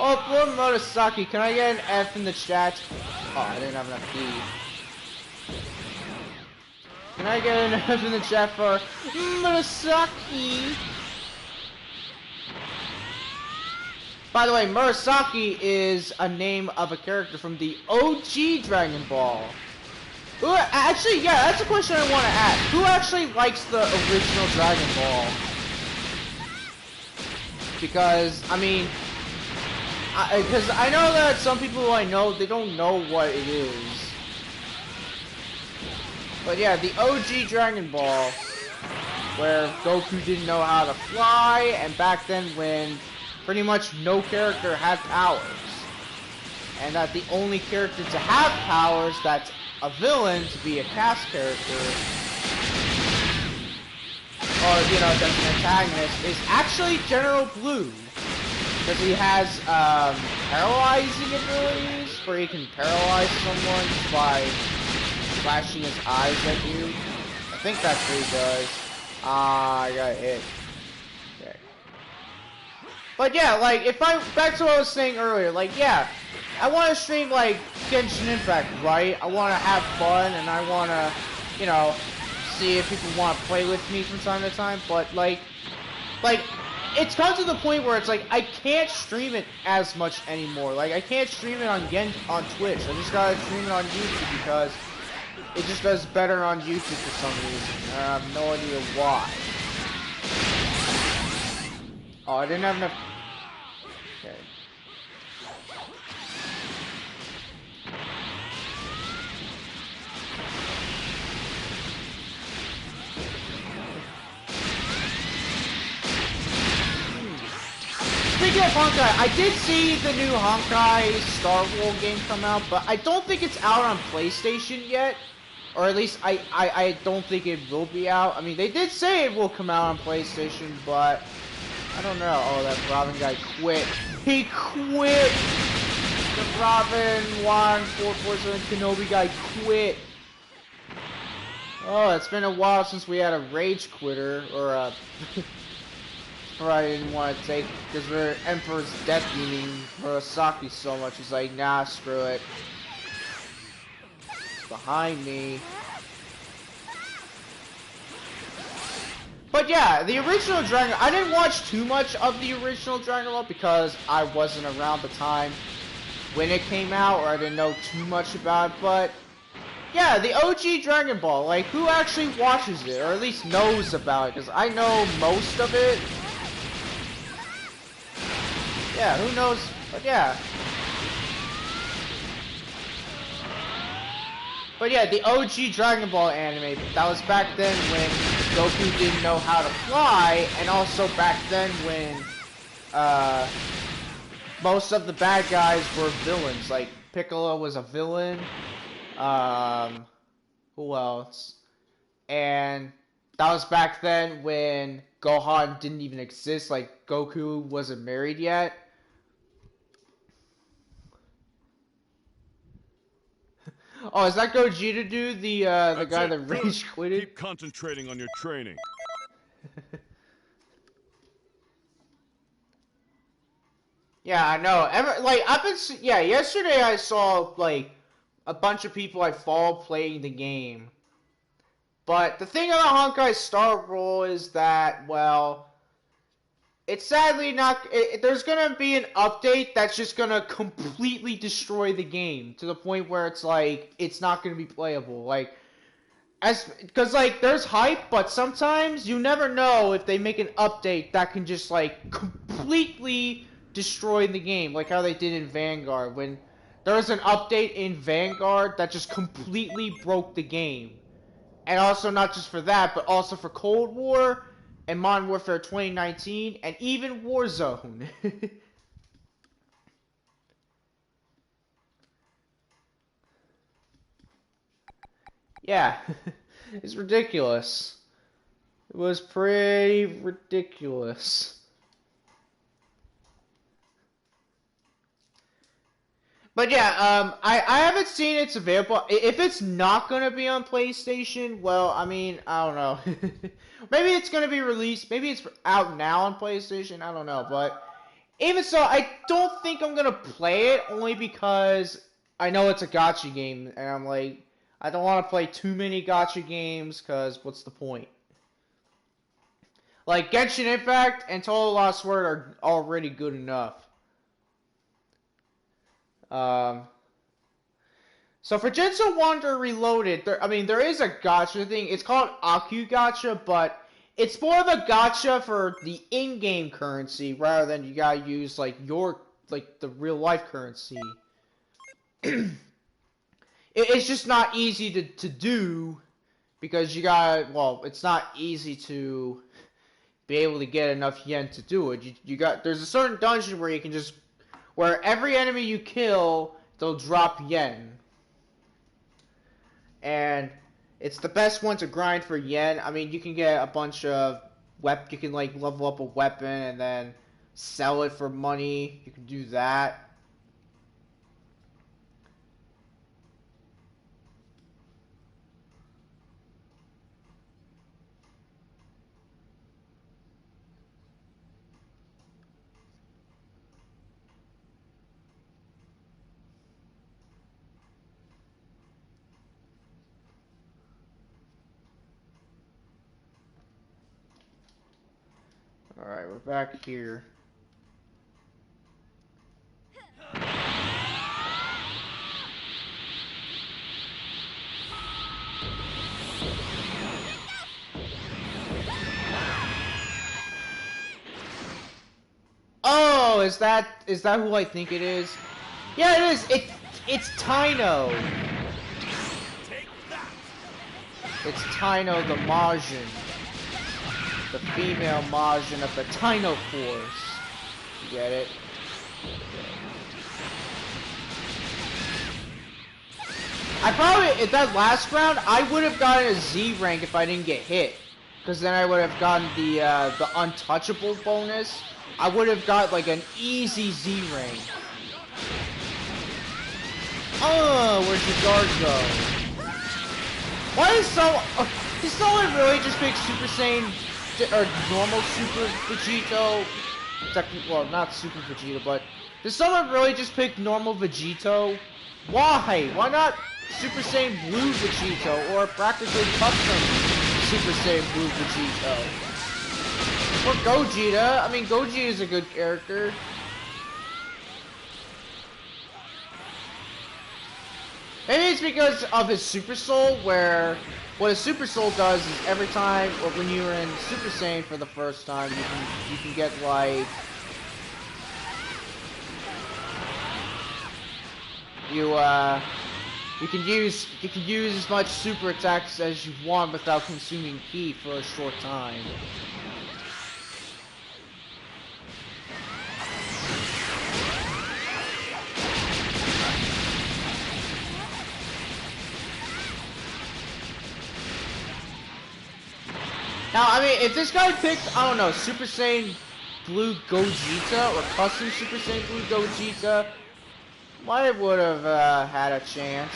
S1: Oh, poor Murasaki, can I get an F in the chat? Oh, I didn't have enough D. Can I get an F in the chat for Murasaki? By the way, Murasaki is a name of a character from the OG Dragon Ball. Who, actually, yeah, that's a question I want to ask. Who actually likes the original Dragon Ball? Because, I mean, because I know that some people who I know, they don't know what it is. But yeah, the OG Dragon Ball, where Goku didn't know how to fly, and back then when pretty much no character had powers. And that the only character to have powers that's a villain to be a cast character, or, you know, that's an antagonist, is actually General Blue. Because he has paralyzing abilities, where he can paralyze someone by flashing his eyes at you. I think that's what he does. Ah, I got hit. Okay. But yeah, like, if I, back to what I was saying earlier, like, yeah, I want to stream, like, Genshin Impact, right? I want to have fun, and I want to, you know, see if people want to play with me from time to time, but, like, it's come to the point where it's like, I can't stream it as much anymore. Like, I can't stream it on Twitch. I just gotta stream it on YouTube because it just does better on YouTube for some reason. I have no idea why. Oh, I didn't have enough. Okay. Speaking of Honkai, I did see the new Honkai Star Wars game come out, but I don't think it's out on PlayStation yet. Or at least I don't think it will be out. I mean, they did say it will come out on PlayStation, but I don't know. Oh, that Robin guy quit. He quit! The Robin 1447 Kenobi guy quit. Oh, it's been a while since we had a rage quitter, or a... or I didn't want to take, because we're Emperor's Death Demon Murasaki so much. He's like, nah, screw it. Behind me. But yeah, the original Dragon, I didn't watch too much of the original Dragon Ball because I wasn't around the time when it came out, or I didn't know too much about it, but yeah, the OG Dragon Ball, like, who actually watches it, or at least knows about it, because I know most of it. Yeah, who knows, but yeah. But yeah, the OG Dragon Ball anime, that was back then when Goku didn't know how to fly, and also back then when, most of the bad guys were villains, like Piccolo was a villain, who else? And that was back then when Gohan didn't even exist, like Goku wasn't married yet. Oh, is that Gogeta dude, the guy that rage quitted?
S3: Keep concentrating on your training.
S1: Yeah, I know. Like, yeah, yesterday I saw, like, a bunch of people I follow playing the game. But the thing about Honkai Star Roll is that, well, it's sadly not, there's gonna be an update that's just gonna completely destroy the game, to the point where it's like, it's not gonna be playable, like, because, like, there's hype, but sometimes you never know if they make an update that can just, like, completely destroy the game, like how they did in Vanguard, when there was an update in Vanguard that just completely broke the game. And also not just for that, but also for Cold War, and Modern Warfare 2019, and even Warzone. Yeah, it's ridiculous. It was pretty ridiculous. But yeah, I haven't seen it's available. If it's not gonna be on PlayStation, well, I mean, I don't know. Maybe it's gonna be released. Maybe it's out now on PlayStation. I don't know. But even so, I don't think I'm gonna play it only because I know it's a gacha game, and I'm like, I don't want to play too many gacha games because what's the point? Like Genshin Impact and Total Lost Word are already good enough. Um. So for Genso Wander Reloaded, there is a gacha thing. It's called Aku Gacha, but it's more of a gacha for the in-game currency rather than you gotta use like the real life currency. It's just not easy to do because you gotta. Well, it's not easy to be able to get enough yen to do it. There's a certain dungeon where you can just where every enemy you kill they'll drop yen. And it's the best one to grind for yen. I mean, you can get a bunch of you can like level up a weapon and then sell it for money. You can do that. Alright, we're back here. Oh, is that who I think it is? Yeah, it is. It's Tino. It's Tino the Majin. The female Majin of the Tino Force. You get it? I probably, at that last round, I would have gotten a Z rank if I didn't get hit. Because then I would have gotten the untouchable bonus. I would have got like an easy Z rank. Oh, where'd your guard go? Why is did someone really just pick Super Saiyan, or normal Super Vegito? Well, not Super Vegito, but did someone really just pick normal Vegito? Why? Why not Super Saiyan Blue Vegito, or practically custom Super Saiyan Blue Vegito? Or Gogeta. I mean, Gogeta is a good character. Maybe it's because of his Super Soul, where what a Super Soul does is every time, or when you're in Super Saiyan for the first time, you can get like you can use as much super attacks as you want without consuming ki for a short time. Now, I mean, if this guy picked, I don't know, Super Saiyan Blue Gogeta, or Custom Super Saiyan Blue Gogeta, might would have had a chance.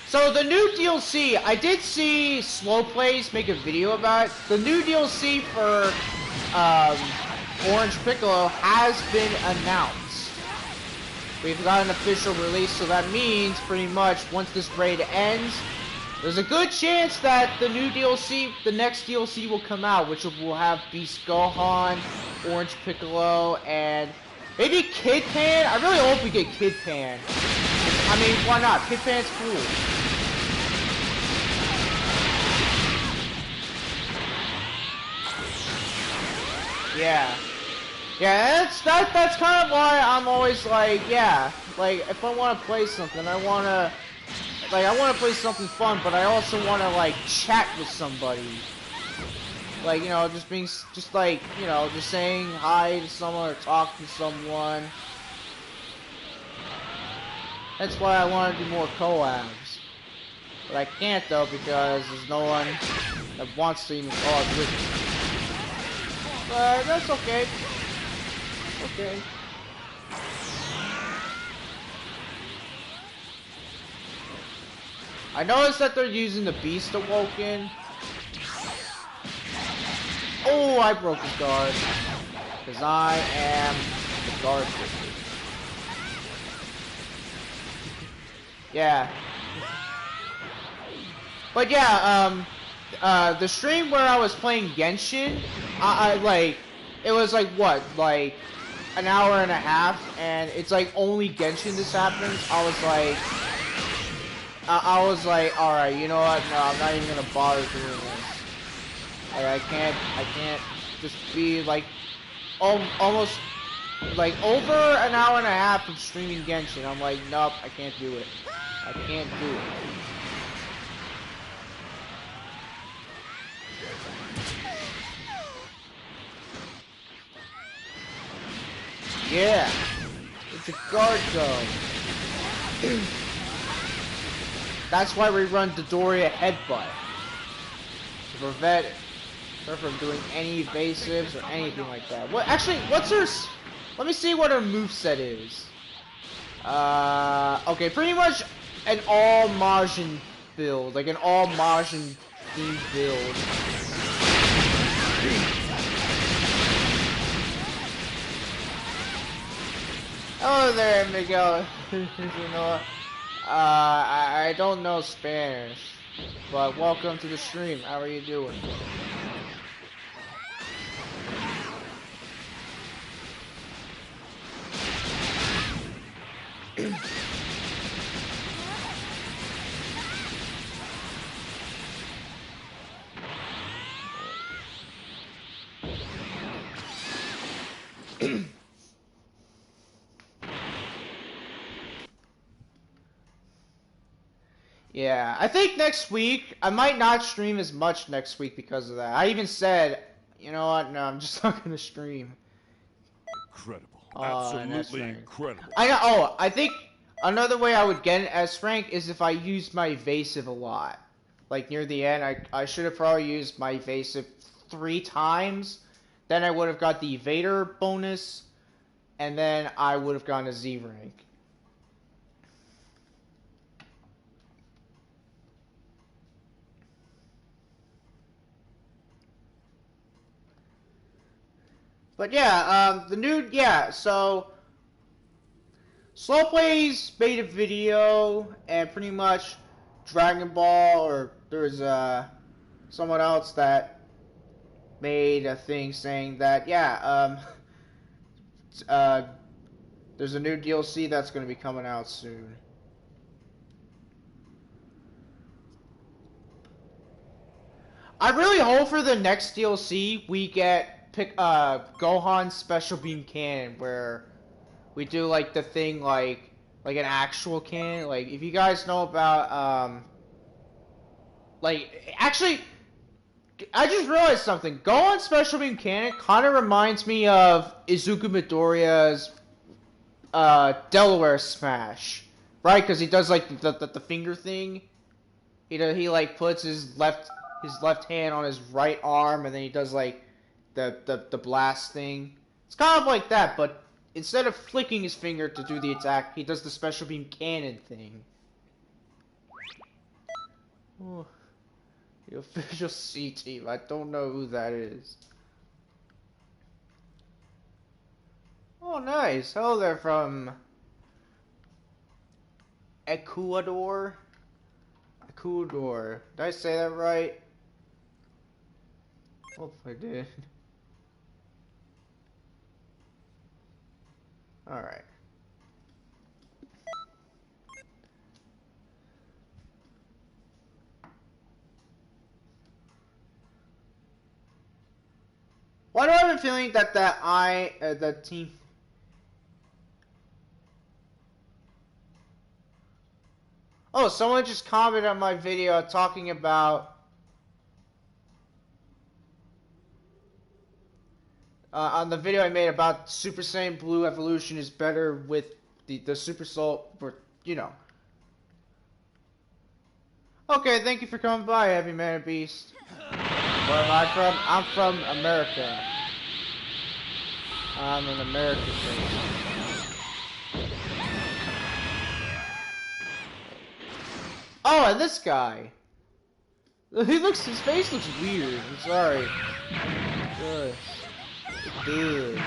S1: So the new DLC, I did see Slow Plays make a video about it. The new DLC for Orange Piccolo has been announced. We've got an official release, so that means pretty much once this raid ends, there's a good chance that the new DLC, the next DLC will come out, which will have Beast Gohan, Orange Piccolo, and maybe Kid Pan. I really hope we get Kid Pan. I mean, why not? Kid Pan's cool. Yeah. Yeah, that's kind of why I'm always like, yeah, like if I want to play something, I want to play something fun, but I also want to like chat with somebody. Like, you know, just being, just like, you know, just saying hi to someone or talking to someone. That's why I want to do more collabs. But I can't though because there's no one that wants to even collab with me. But that's okay. Okay. I noticed that they're using the Beast Awoken. Oh, I broke his guard. Because I am the guard breaker. Yeah. But yeah, the stream where I was playing Genshin, I like, it was like, what, like, an hour and a half, and it's like only Genshin this happens. I was like, alright, you know what, no, I'm not even gonna bother doing this. Like, I can't just be like, almost, like, over an hour and a half of streaming Genshin. I'm like, nope, I can't do it. I can't do it. Yeah, it's a guard dog. That's why we run Dodoria Headbutt. To prevent her from doing any evasives or anything like that. What, actually, what's her... Let me see what her moveset is. Okay, pretty much an all Majin build. Like an all Majin themed build. Oh, there we go. You know, I don't know Spanish, but welcome to the stream. How are you doing? Yeah, I think next week, I might not stream as much next week because of that. I even said, you know what, no, I'm just not gonna stream.
S3: Incredible.
S1: And that's
S3: Absolutely
S1: right.
S3: incredible.
S1: I think another way I would get it as Frank is if I used my evasive a lot. Like near the end, I should have probably used my evasive 3 times. Then I would have got the evader bonus, and then I would have gotten a Z rank. But yeah, so Slow Plays made a video, and pretty much Dragon Ball, or there's someone else that made a thing saying that, yeah, there's a new DLC that's going to be coming out soon. I really hope for the next DLC we get Gohan's Special Beam Cannon, where we do like the thing like an actual cannon. Like if you guys know about like actually I just realized something. Gohan's Special Beam Cannon kind of reminds me of Izuku Midoriya's Delaware Smash, right? Because he does like the finger thing. He like puts his left hand on his right arm, and then he does like the blast thing. It's kind of like that, but instead of flicking his finger to do the attack, he does the Special Beam Cannon thing. Oh, the official C team. I don't know who that is. Oh, nice. Hello there from Ecuador. Ecuador. Did I say that right? Hope I did. Alright. Why do I have a feeling that the team... Oh, someone just commented on my video talking about... on the video I made about Super Saiyan Blue evolution is better with the Super Soul, for, you know. Okay, thank you for coming by, Heavy Man and Beast. Where am I from? I'm from America. I'm an American person. Oh, and this guy. His face looks weird. I'm sorry. It does. It does.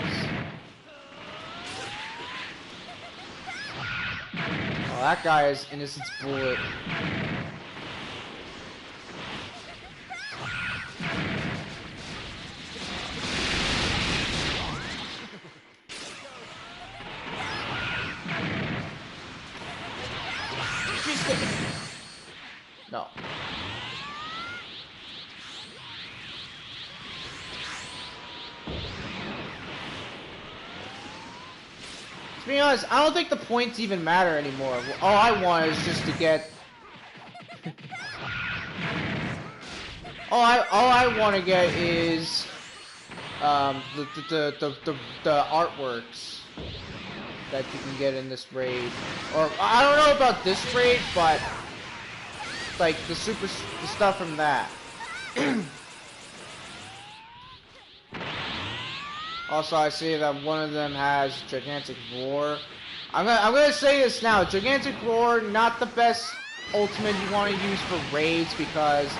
S1: Oh, that guy is Innocent's Bullet. No. To be honest, I don't think the points even matter anymore. All I want is just to get... all I want to get is the artworks that you can get in this raid. Or I don't know about this raid, but like the stuff from that. Also, I see that one of them has Gigantic Roar. I'm gonna say this now. Gigantic Roar, not the best ultimate you want to use for raids because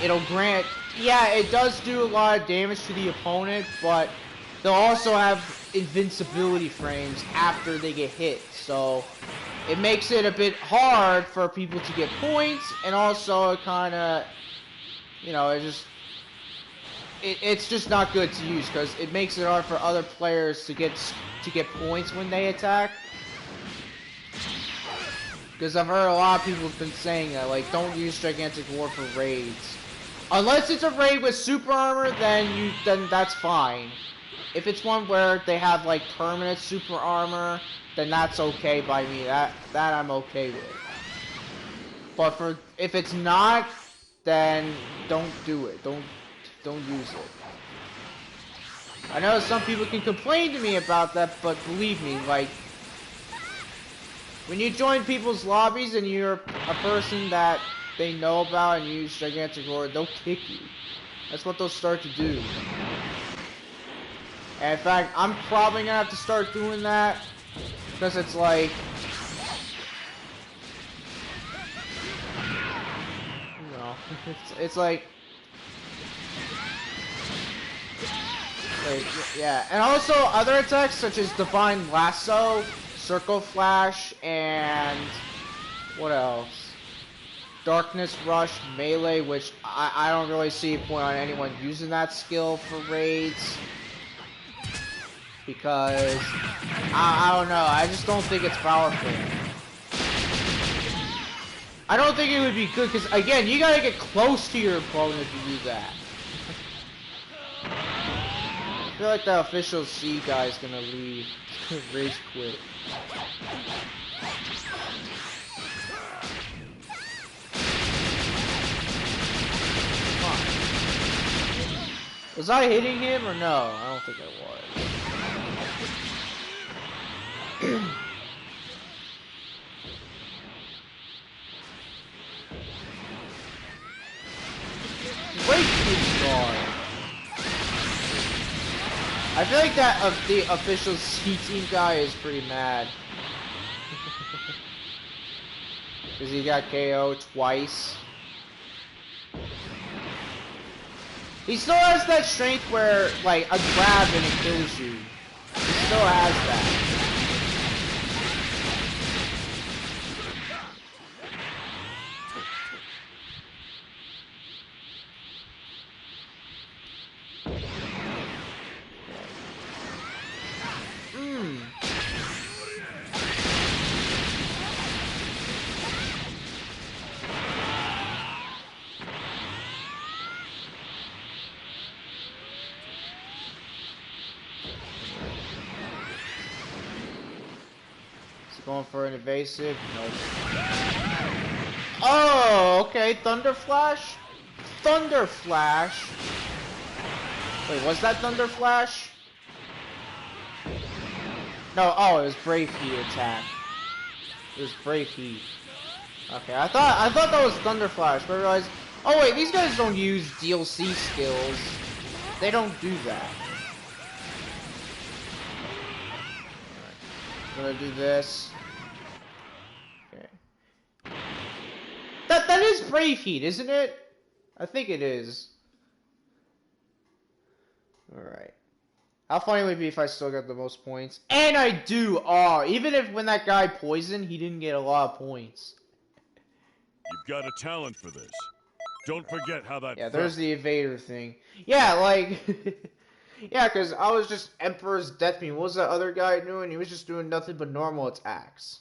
S1: it'll grant. Yeah, it does do a lot of damage to the opponent, but they'll also have invincibility frames after they get hit. So it makes it a bit hard for people to get points, and also it kind of, you know, it's just not good to use because it makes it hard for other players to get points when they attack. Because I've heard a lot of people have been saying that, like, don't use Gigantic War for raids. Unless it's a raid with super armor, then that's fine. If it's one where they have like permanent super armor, then that's okay by me. That I'm okay with. But if it's not, then don't do it. Don't use it. I know some people can complain to me about that, but believe me, like, when you join people's lobbies and you're a person that they know about and you use Gigantic Roar, they'll kick you. That's what they'll start to do. And in fact, I'm probably gonna have to start doing that because it's like, you know, it's like, yeah. And also other attacks such as Divine Lasso, Circle Flash, and what else? Darkness Rush, Melee, which I don't really see a point on anyone using that skill for raids. Because, I don't know, I just don't think it's powerful. I don't think it would be good, because again, you gotta get close to your opponent to do that. I feel like the official C guy is gonna leave. Rage quit. Was I hitting him or no? I don't think I was. Great guard. I feel like that the official C-Team guy is pretty mad. Because he got KO twice. He still has that strength where, like, a grab and it kills you. He still has that. Going for an evasive? Nope. Oh, okay. Thunder Flash? Thunder Flash? Wait, was that Thunder Flash? No, oh, it was Brave Heat attack. It was Brave Heat. Okay, I thought that was Thunder Flash, but I realized, oh wait, these guys don't use DLC skills. They don't do that. I'm gonna do this. Okay. That is Brave Heat, isn't it? I think it is. Alright. How funny would it be if I still got the most points? And I do! Oh, even if when that guy poisoned, he didn't get a lot of points.
S3: You've got a talent for this. Don't forget how that
S1: Yeah,
S3: felt.
S1: there's the evader thing. Yeah, like... yeah, because I was just Emperor's Death Beam. What was that other guy doing? He was just doing nothing but normal attacks.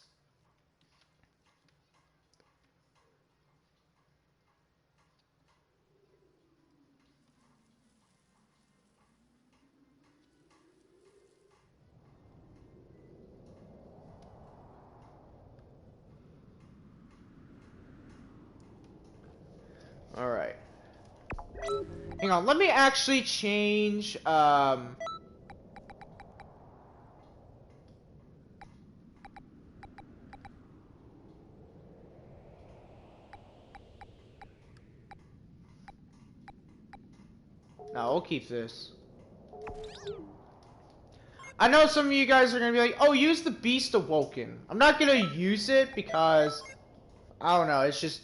S1: Alright. Hang on, let me actually change, Now, I'll keep this. I know some of you guys are gonna be like, oh, use the Beast Awoken. I'm not gonna use it because, I don't know, it's just...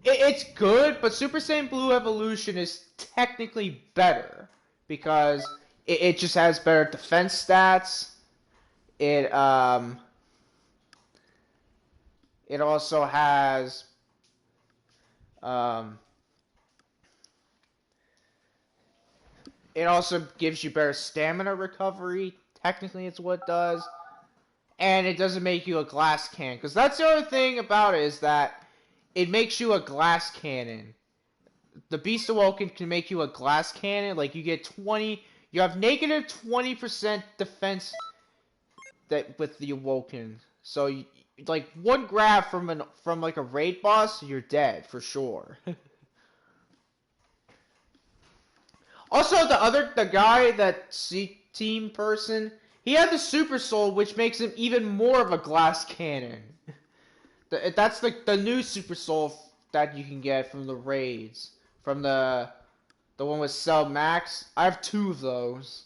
S1: It's good, but Super Saiyan Blue Evolution is technically better because it just has better defense stats. It also has it also gives you better stamina recovery. Technically, it's what it does, and it doesn't make you a glass cannon. Because that's the other thing about it is that it makes you a glass cannon. The Beast Awoken can make you a glass cannon. Like, you get 20... You have negative 20% defense that with the Awoken. So, like, one grab from like, a raid boss, you're dead, for sure. Also, the guy, that C-Team person, he had the Super Soul, which makes him even more of a glass cannon. That's the new Super Soul that you can get from the raids. From the one with Cell Max. I have 2 of those.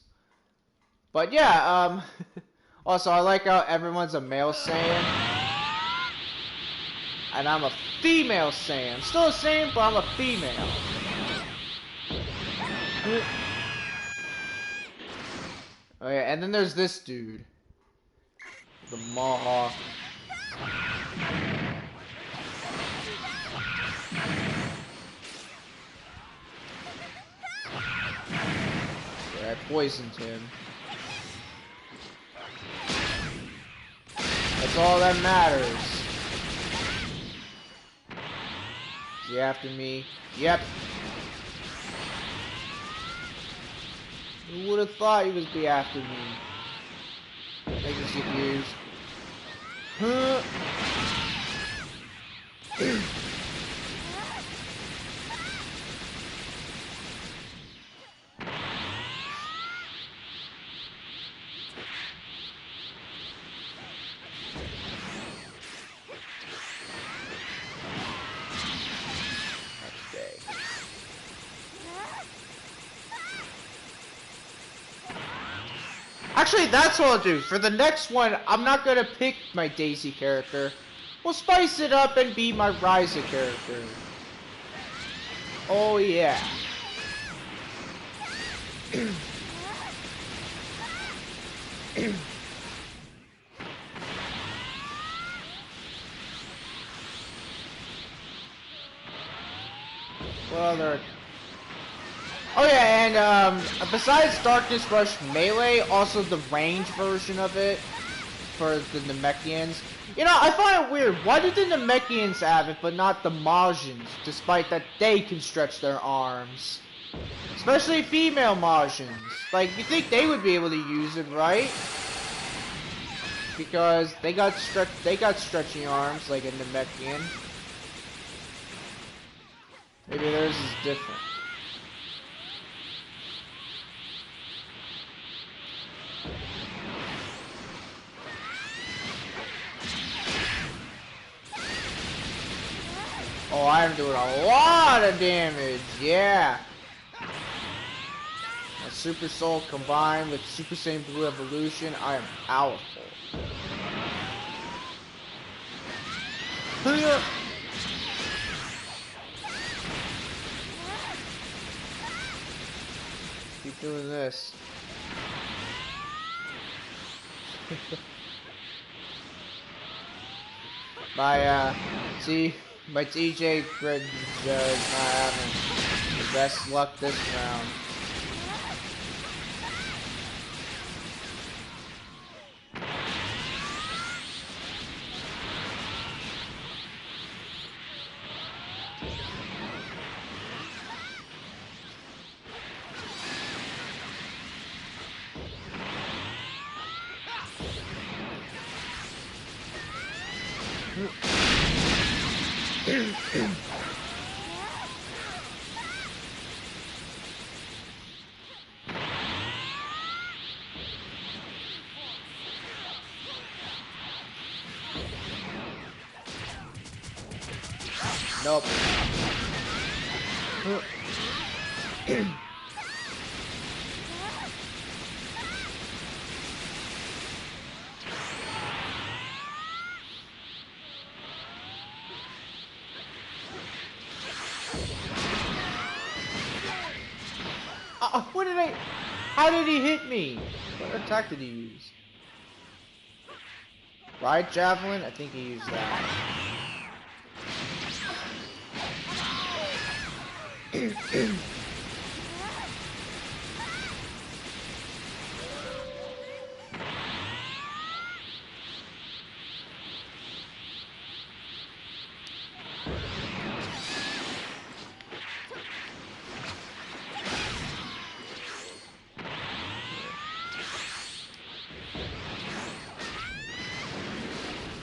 S1: But yeah, also I like how everyone's a male Saiyan. And I'm a female Saiyan. I'm still a Saiyan, but I'm a female. Oh yeah, and then there's this dude. The Mohawk. I poisoned him. That's all that matters. Is he after me? Yep. Who would have thought he would be after me? Make us confused. Huh? Actually, that's what I'll do. For the next one, I'm not gonna pick my Daisy character. We'll spice it up and be my Ryza character. Oh yeah. What other... Oh yeah, and besides Darkness Rush Melee, also the range version of it for the Namekians. You know, I find it weird. Why did the Namekians have it, but not the Majins, despite that they can stretch their arms? Especially female Majins. Like, you think they would be able to use it, right? Because they got stretchy arms like a Namekian. Maybe theirs is different. I am doing a lot of damage. Yeah. My Super Soul combined with Super Saiyan Blue Evolution, I am powerful. Keep doing this. My my TJ Grid is not having the best luck this round. Nope. What did I... How did he hit me? What attack did he use? Ride Javelin? I think he used that.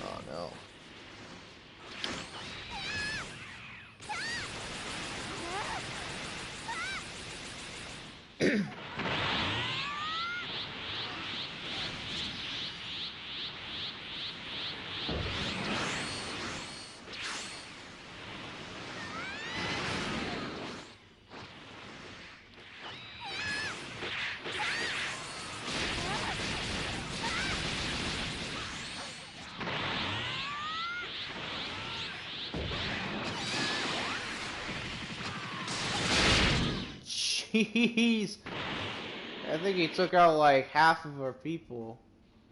S1: Oh no. Jeez. I think he took out like half of our people.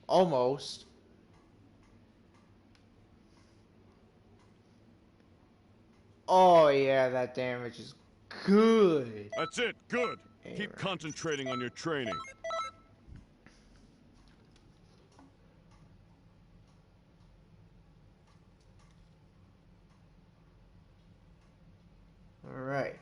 S1: Almost. Oh yeah, that damage is good.
S3: That's it, good.
S1: Hey,
S3: Keep
S1: right.
S3: concentrating on your training.
S1: Alright.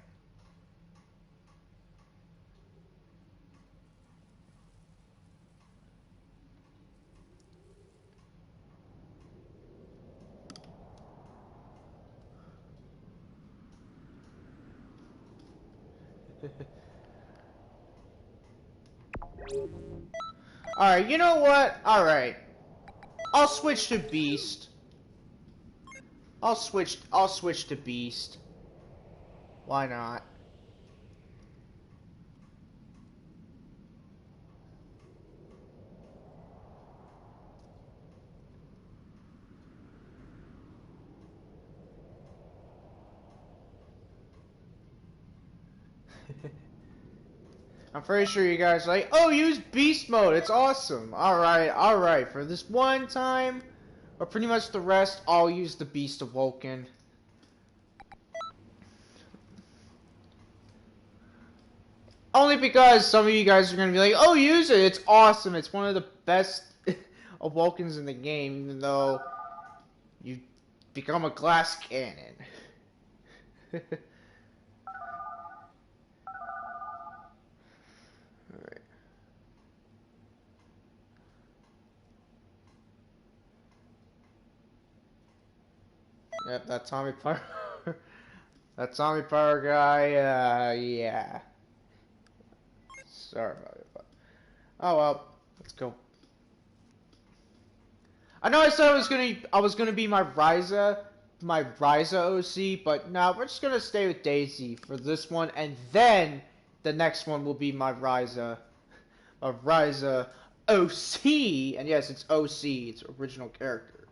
S1: Alright, you know what? Alright. I'll switch to Beast. I'll switch to Beast. Why not? I'm pretty sure you guys are like, oh, use Beast Mode. It's awesome. Alright. For this one time, or pretty much the rest, I'll use the Beast Awoken. Only because some of you guys are going to be like, oh, use it. It's awesome. It's one of the best Awokens in the game, even though you become a glass cannon. Alright. Yep, that Tommy Power... that Tommy Power guy, yeah. Sorry about it, but... Oh well, let's go. I know I said I was gonna be my Ryza, my Ryza OC, but no, we're just gonna stay with Daisy for this one, and then the next one will be my Ryza OC, and yes, it's OC, it's original character.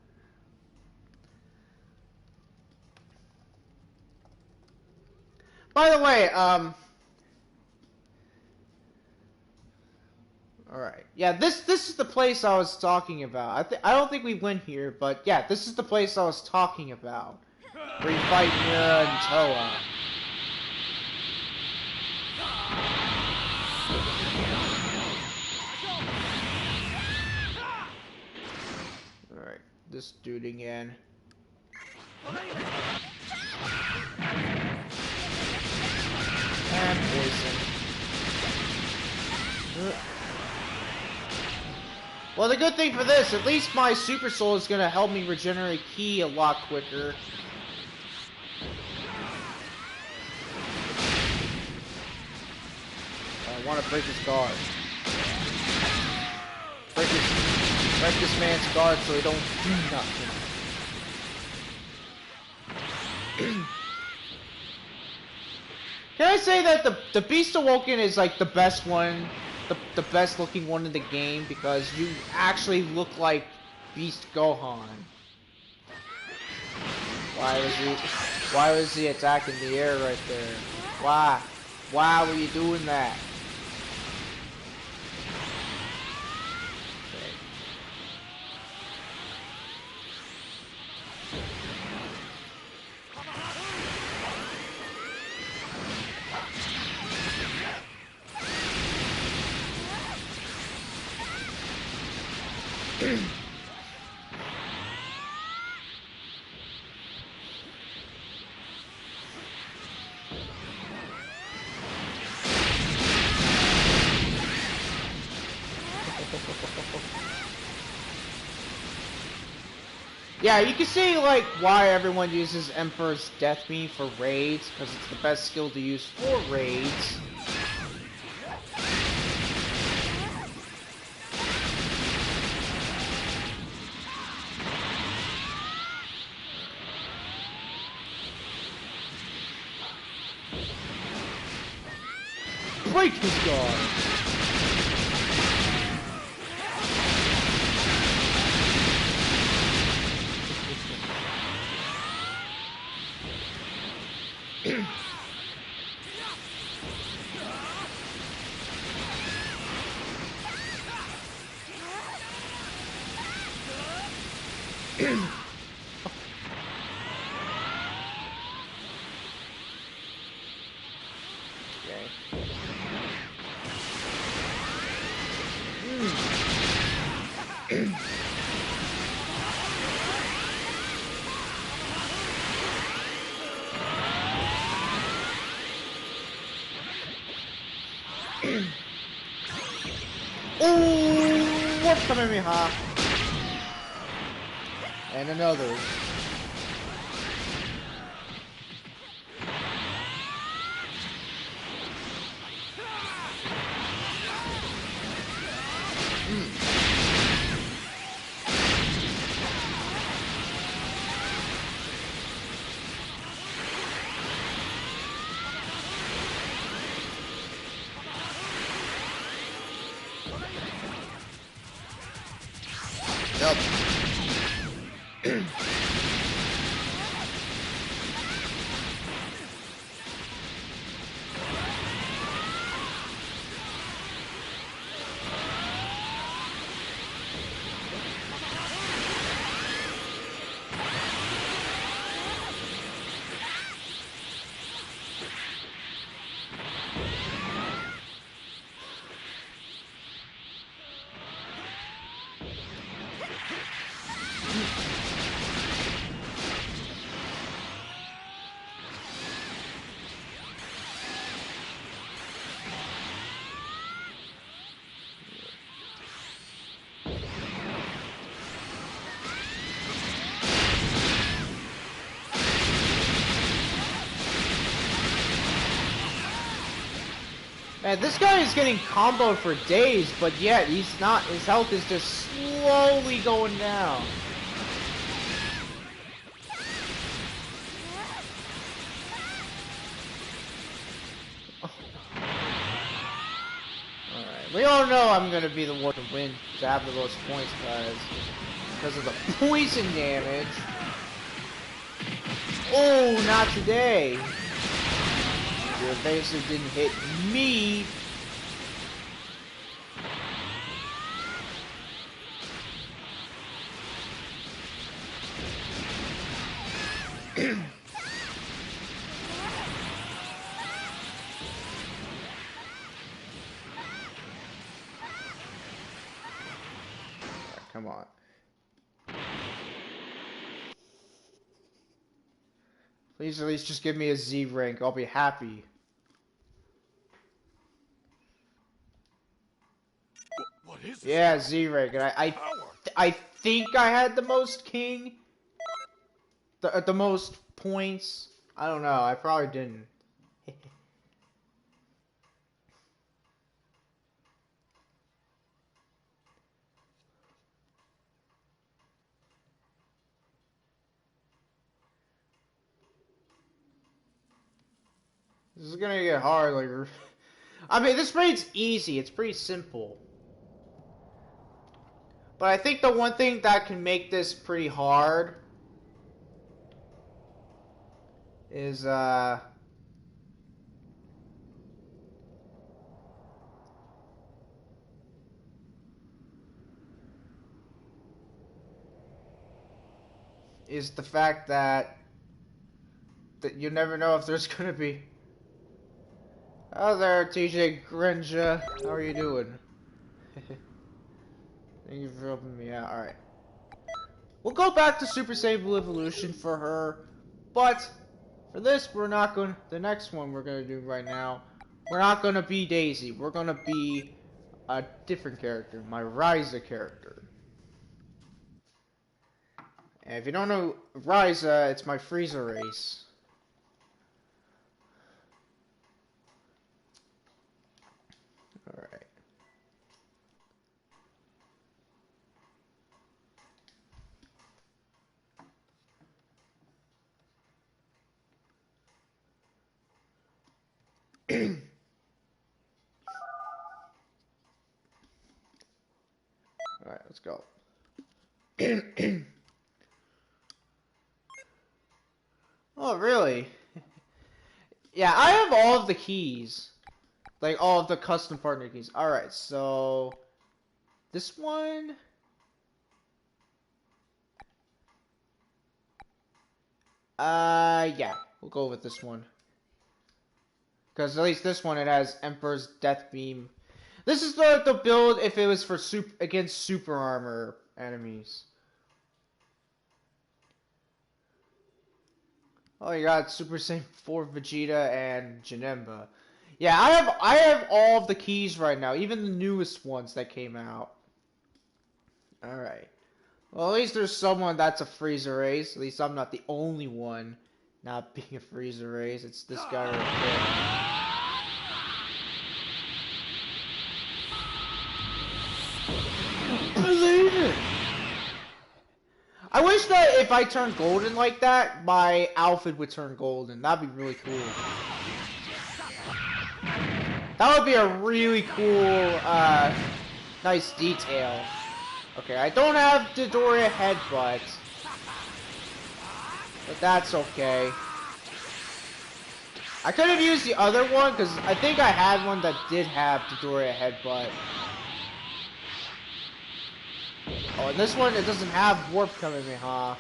S1: By the way, alright. Yeah, this is the place I was talking about. I don't think we went here, but yeah, this is the place I was talking about. Where you fight Mira and Toa. Alright, this dude again. And poison. Well, the good thing for this, at least my Super Soul is gonna help me regenerate Ki a lot quicker. I want to break his guard. Break this man's guard so he don't do nothing. Can I say that the Beast Awoken is like the best one, the best looking one in the game, because you actually look like Beast Gohan. Why was he attacking the air right there? Why were you doing that? Yeah, you can see like why everyone uses Emperor's Death Beam for raids, because it's the best skill to use for raids. Break his guard! Oh, what's coming me, huh? And another. Yep. Man, this guy is getting comboed for days, but yet he's not. His health is just slowly going down. We all know I'm gonna be the one to win, to have the most points, because of the poison damage. Oh, not today. Your evasive didn't hit me. Come on. Please at least just give me a Z rank. I'll be happy.
S3: What is this?
S1: Yeah, Z rank. And I think I had the most king. The most points. I don't know. I probably didn't. This is gonna get hard, like... I mean, this raid's easy. It's pretty simple. But I think the one thing that can make this pretty hard... is, is the fact that you never know if there's gonna be... Oh there, TJ Grinja. How are you doing? Thank you for helping me out. Alright. We'll go back to Super Saiyan Blue Evolution for her. But, for this, we're not going... The next one we're going to do right now, we're not going to be Daisy. We're going to be a different character. My Ryza character. And if you don't know Ryza, it's my Frieza race. Alright. Alright, let's go. Oh, really? Yeah, I have all of the keys. Like, all of the custom partner keys. Alright, so... This one... Yeah. We'll go with this one. Because at least this one, it has Emperor's Death Beam. This is the build if it was for against super armor enemies. Oh, you got Super Saiyan 4 Vegeta and Janemba. Yeah, I have all of the keys right now, even the newest ones that came out. Alright. Well, at least there's someone that's a Frieza race. At least I'm not the only one not being a Frieza race. It's this guy right there. Believe it! I wish that if I turned golden like that, my outfit would turn golden. That'd be really cool. That would be a really cool, nice detail. Okay, I don't have Dodoria Headbutt. But that's okay. I could have used the other one, because I think I had one that did have Dodoria Headbutt. Oh, and this one, it doesn't have Warp Kamehameha.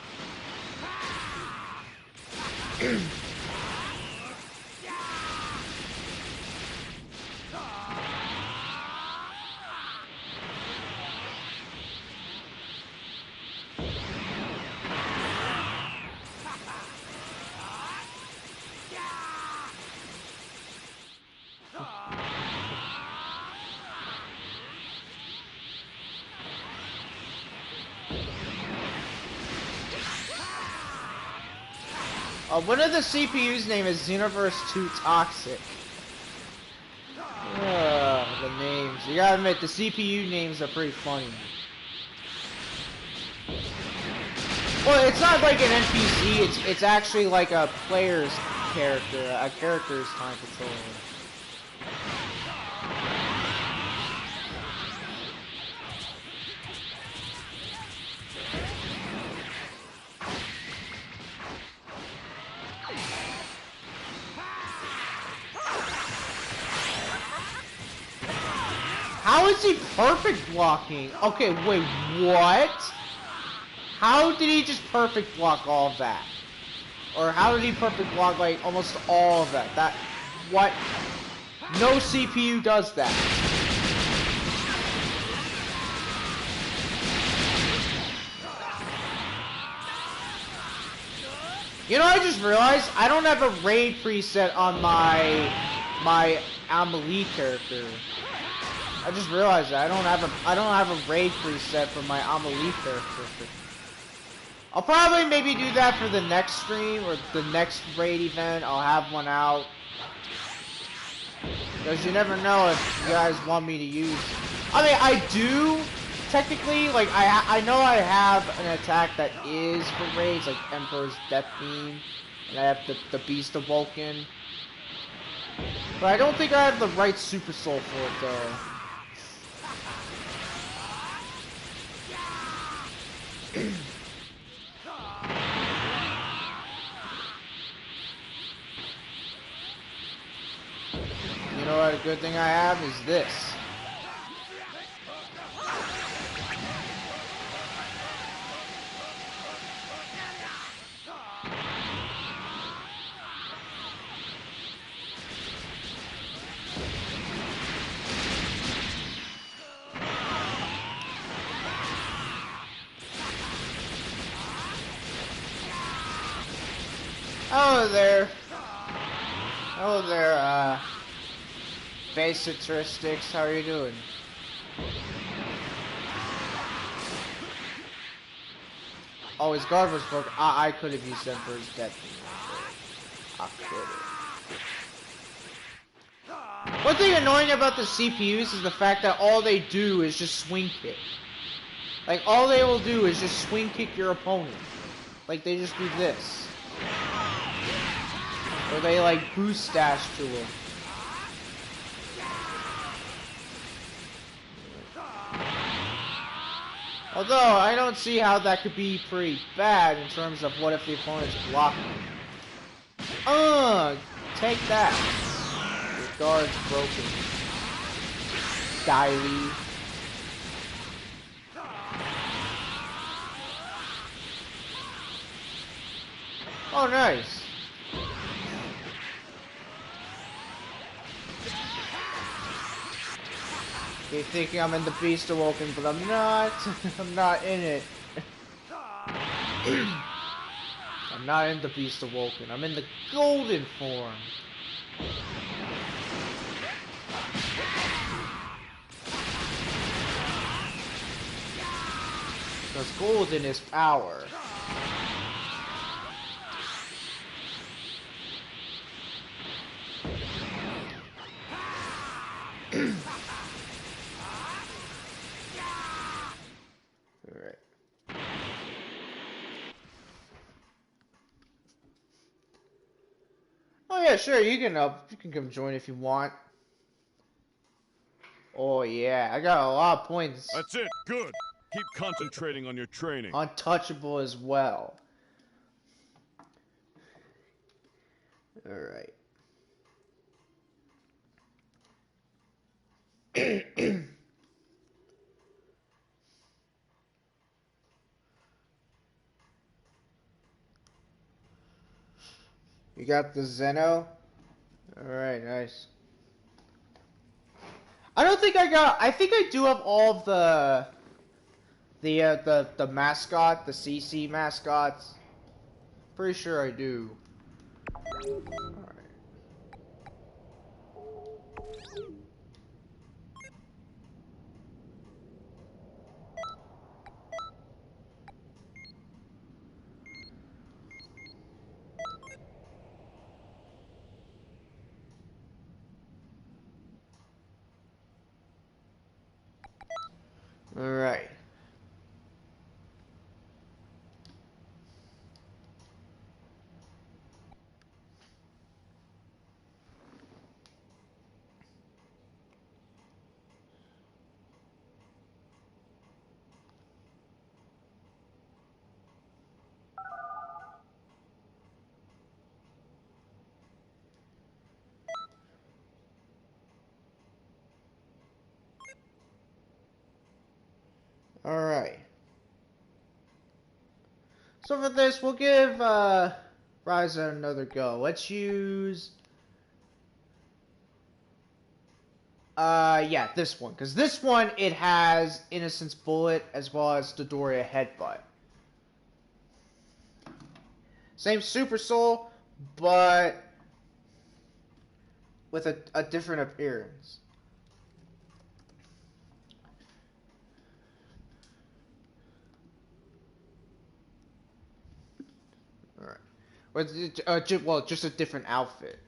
S1: One of the CPU's name is Xenoverse 2 Toxic. The names. You gotta admit, the CPU names are pretty funny. Well, it's not like an NPC, it's actually like a player's character, a character's time controller. How is he perfect blocking? Okay, wait, what? How did he just perfect block all of that? Or how did he perfect block, like, almost all of that? What? No CPU does that. You know, I just realized I don't have a raid preset on my Amelie character. I just realized that I don't have a raid preset for my Amelie character. I'll probably maybe do that for the next stream or the next raid event. I'll have one out. Because you never know if you guys want me to use. I mean, I do technically, like, I know I have an attack that is for raids, like Emperor's Death Beam, and I have the Beast of Vulcan. But I don't think I have the right Super Soul for it, though. You know what? A good thing I have is this. Hello there. Hello there, base statistics. How are you doing? Oh, his guard was broken. I could have used Emperor's Death Beam. I could have. One thing annoying about the CPUs is the fact that all they do is just swing kick. Like, all they will do is just swing kick your opponent. Like, they just do this. Or they, like, boost dash to him. Although, I don't see how that could be pretty bad in terms of what if the opponent's blocking. Take that. Your guard's broken. Diley. Oh, nice. Keep thinking I'm in the Beast Awoken, but I'm not. I'm not in it. I'm not in the Beast Awoken. I'm in the Golden form. Because Golden is power. Alright. Oh yeah, sure, you can come join if you want. Oh yeah, I got a lot of points.
S3: That's it. Good. Keep concentrating on your training.
S1: Untouchable as well. Alright. You got the Xeno? Alright, nice. I don't think I think I do have all of the mascot, the CC mascots. Pretty sure I do. Alright. Alright. Alright. So for this, we'll give Ryza another go. Let's use... yeah, this one. Because this one, it has Innocence Bullet as well as Dodoria Headbutt. Same Super Soul, but with a different appearance. Alright. Well, just a different outfit.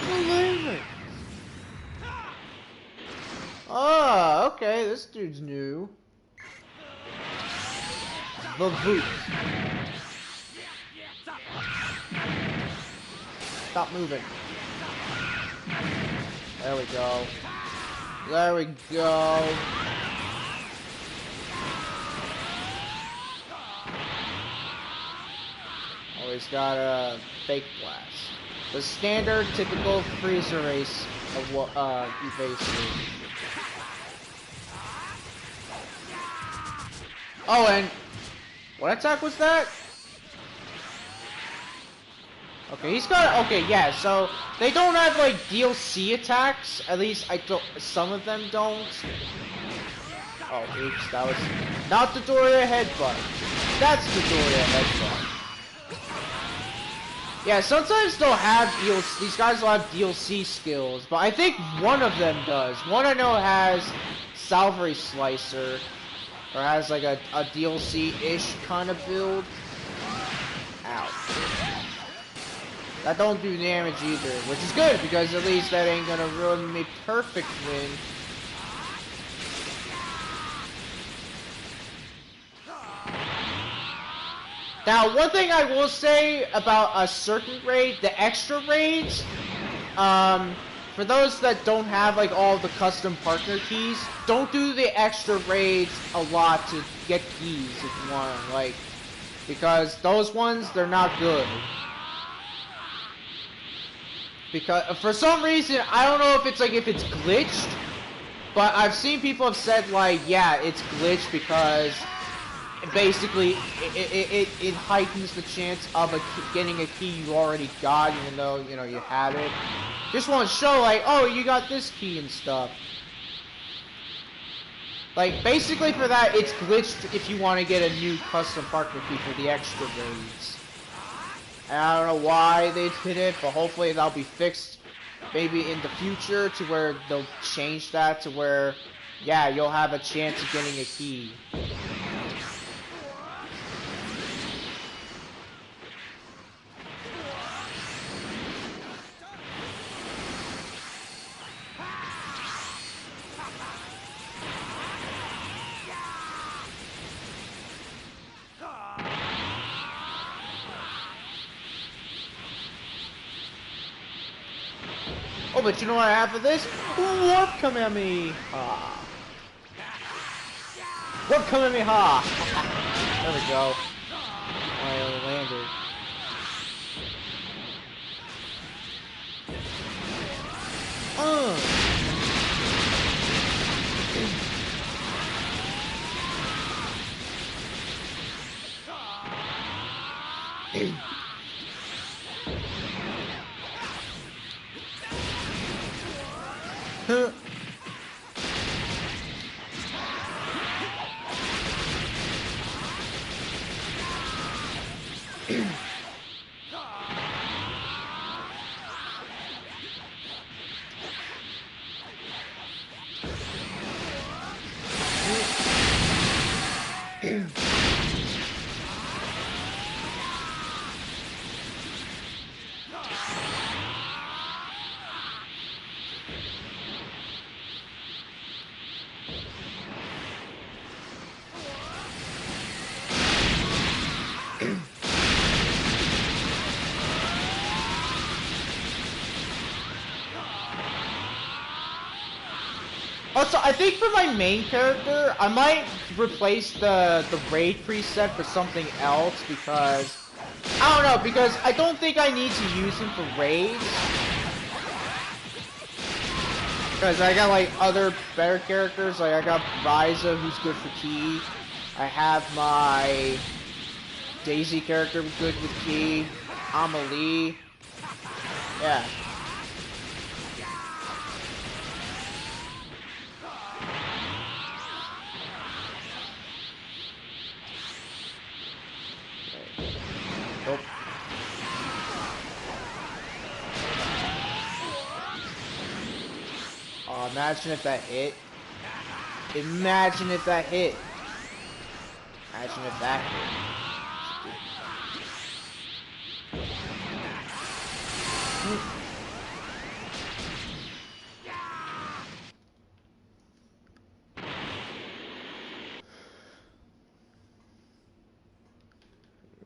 S1: Believe it! Oh, okay, this dude's new. The boot. Stop moving. There we go. There we go. Always got a fake blast. The standard, typical freezer race of what evasive. Oh, and what attack was that? Okay, he's got. Okay, yeah. So they don't have like DLC attacks. At least I don't. Some of them don't. Oh, oops. That was not the Doria Headbutt. That's the Doria Headbutt. Yeah, sometimes they'll have DLC. These guys will have DLC skills, but I think one of them does. One I know has Salvary Slicer, or has like a DLC-ish kind of build. Ow. That don't do damage either, which is good, because at least that ain't gonna ruin me perfect win. Now, one thing I will say about a certain raid, the extra raids, for those that don't have like all the custom partner keys, don't do the extra raids a lot to get keys if you want, like, because those ones, they're not good. Because, for some reason, I don't know if it's like, if it's glitched, but I've seen people have said like, yeah, it's glitched because basically, it heightens the chance of getting a key you already got, even though, you know, you have it. Just want to show, like, oh, you got this key and stuff. Like, basically for that, it's glitched if you want to get a new custom partner key for the extra raids. And I don't know why they did it, but hopefully that'll be fixed maybe in the future to where they'll change that to where, yeah, you'll have a chance of getting a key. Oh, but you know what I have for this? Warp Kamehameha! Warp Kamehameha! There we go. I only landed. Also, I think for my main character, I might replace the raid preset for something else because I don't know, because I don't think I need to use him for raids. Because I got like other better characters, like I got Ryza who's good for key. I have my Daisy character good with key. Amelie. Yeah. Nope. Oh, imagine if that hit. Imagine if that hit. Imagine if that hit.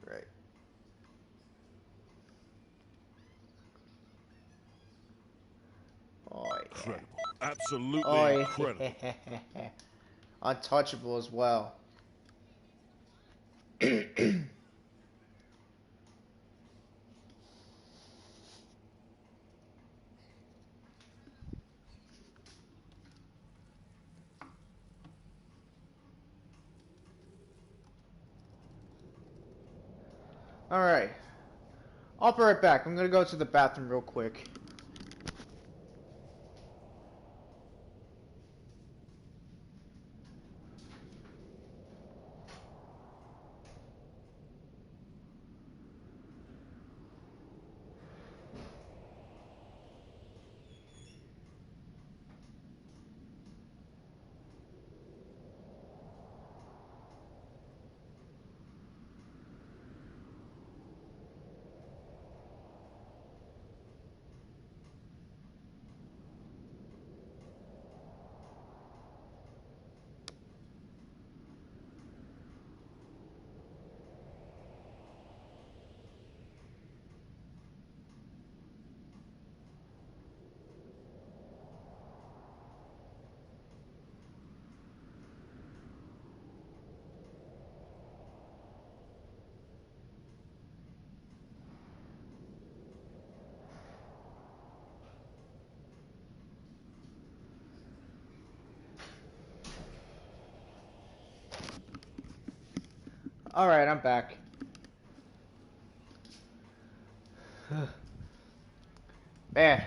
S1: Right. Oh yeah.
S3: Incredible. Absolutely
S1: Oh
S3: incredible.
S1: yeah. Untouchable as well. Alright. I'll be right back. I'm gonna go to the bathroom real quick. Alright, I'm back. Man.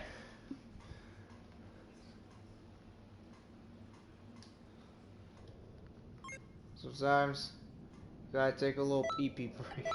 S1: Sometimes gotta take a little pee-pee break.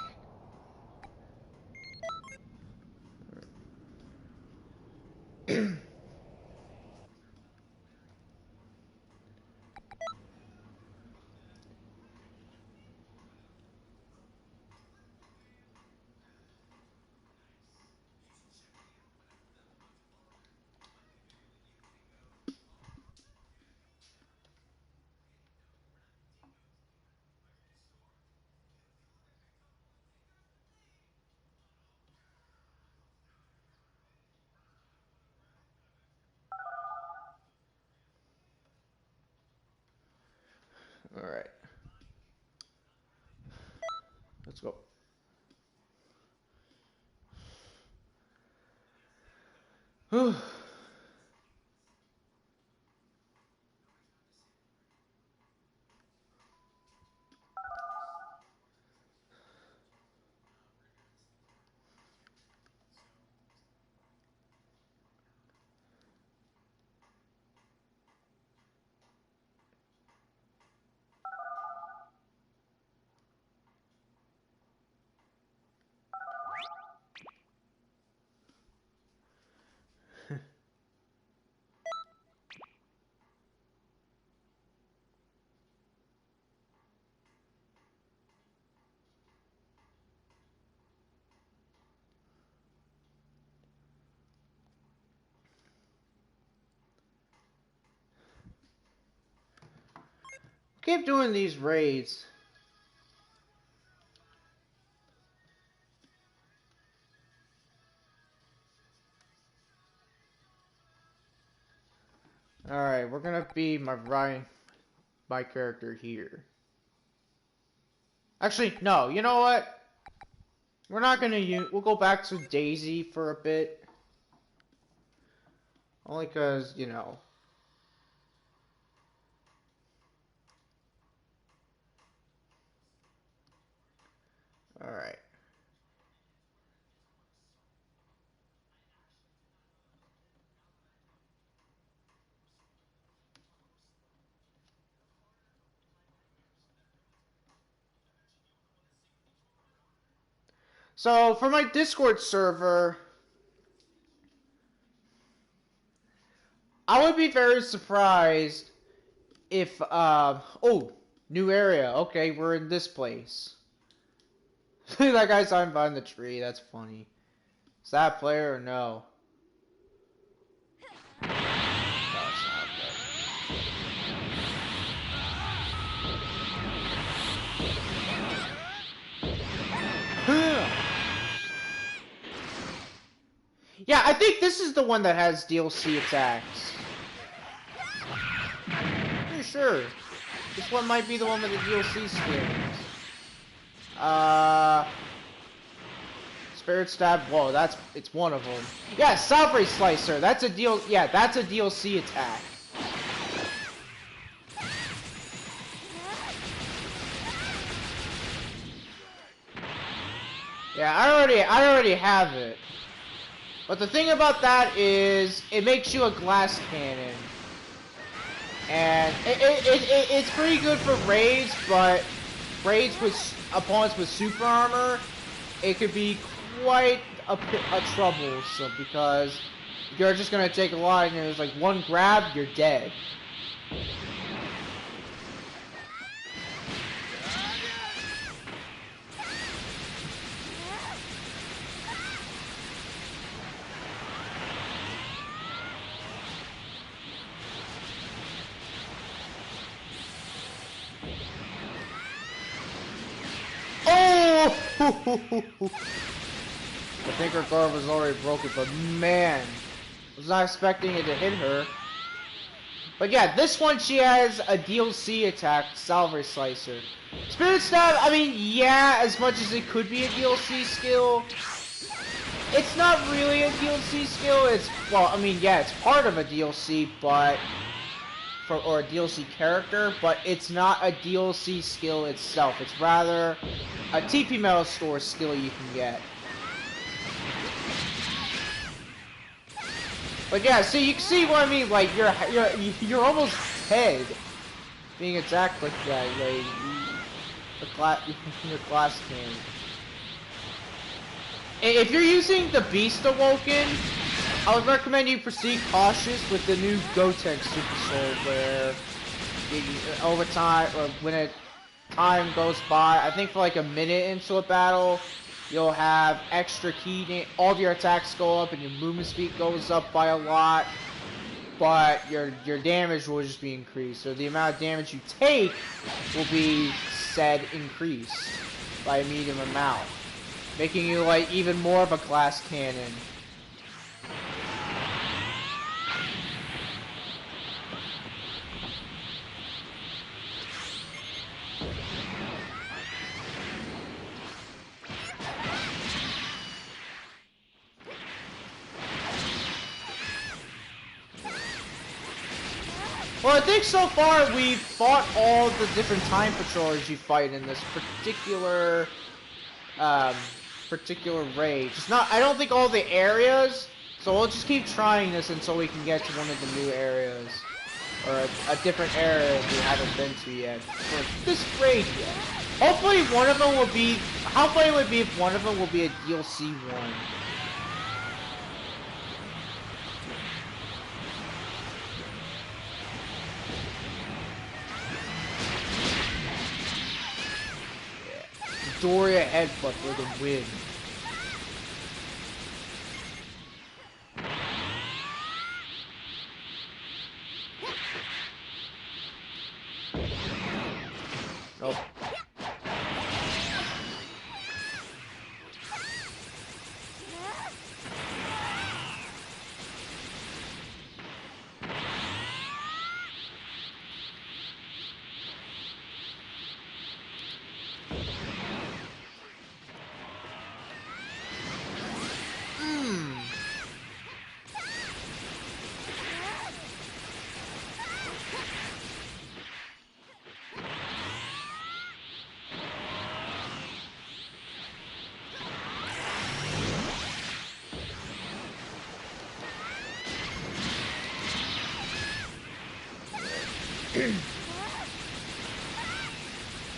S1: Alright. Let's go. Whew. Keep doing these raids. Alright, we're gonna be my character here. Actually, no, you know what? We're not gonna we'll go back to Daisy for a bit. Only cause, you know. Alright. So, for my Discord server, I would be very surprised if, oh, new area. Okay, we're in this place. That guy's hiding behind the tree. That's funny. Is that a player or no? No, it's not a player. Yeah, I think this is the one that has DLC attacks. Pretty sure. This one might be the one with the DLC skills. Spirit Stab. Whoa, it's one of them. Yeah, Salvary Slicer. That's a that's a DLC attack. Yeah, I already have it. But the thing about that is, it makes you a glass cannon. And it's pretty good for raids, but raids with opponents with super armor, it could be quite a troublesome, because you're just gonna take a lot, and there's like one grab, you're dead. Oh! I think her guard was already broken, but man, I was not expecting it to hit her. But yeah, this one, she has a DLC attack, Salvary Slicer. Spirit Stab, I mean, yeah, as much as it could be a DLC skill, it's not really a DLC skill. It's, well, I mean, yeah, it's part of a DLC, but or a DLC character, but it's not a DLC skill itself. It's rather a TP Metal Store skill you can get. But yeah, so you can see what I mean. Like you're almost dead being attacked like that. Like your glass cannon. If you're using the Beast Awoken, I would recommend you proceed cautious with the new Gotenks Super Soul, where over time, or when time goes by, I think for like a minute into a battle, you'll have extra key, all of your attacks go up and your movement speed goes up by a lot, but your damage will just be increased. So the amount of damage you take will be said increased by a medium amount, making you like even more of a glass cannon. Well, I think so far we've fought all the different time patrollers you fight in this particular raid. Just not, I don't think all the areas, so we'll just keep trying this until we can get to one of the new areas. Or a different area we haven't been to yet. For this raid yet. Hopefully one of them will be, how funny would it be if one of them will be a DLC one? Doria headbutt for the win. Nope.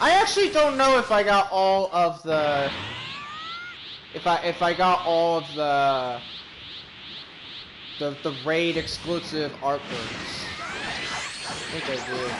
S1: I actually don't know if I got all of the if I got all of the raid exclusive artworks. I think I did.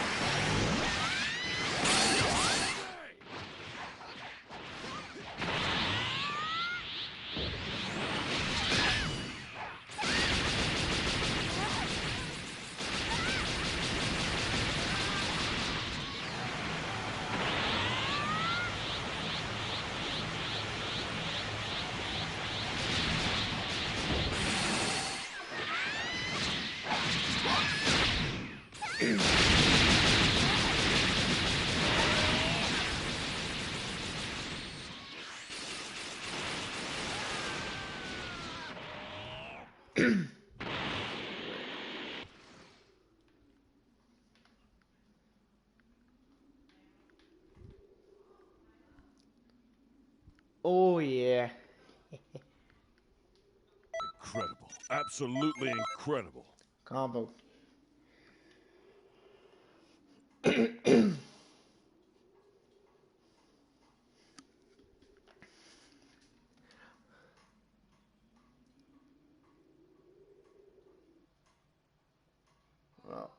S1: Oh yeah.
S3: Incredible. Absolutely incredible.
S1: Combo. Well.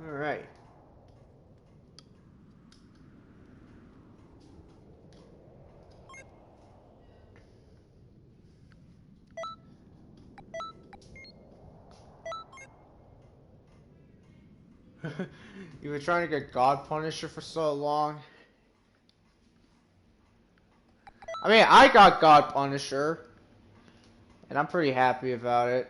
S1: All right. You were trying to get God Punisher for so long. I mean, I got God Punisher, and I'm pretty happy about it.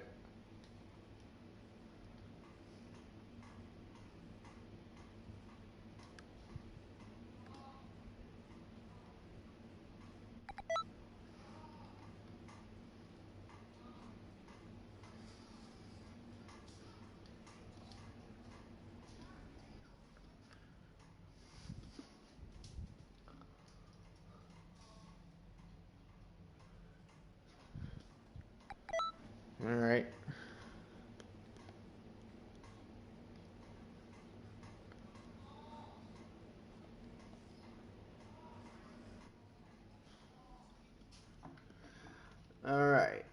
S1: All right. All right.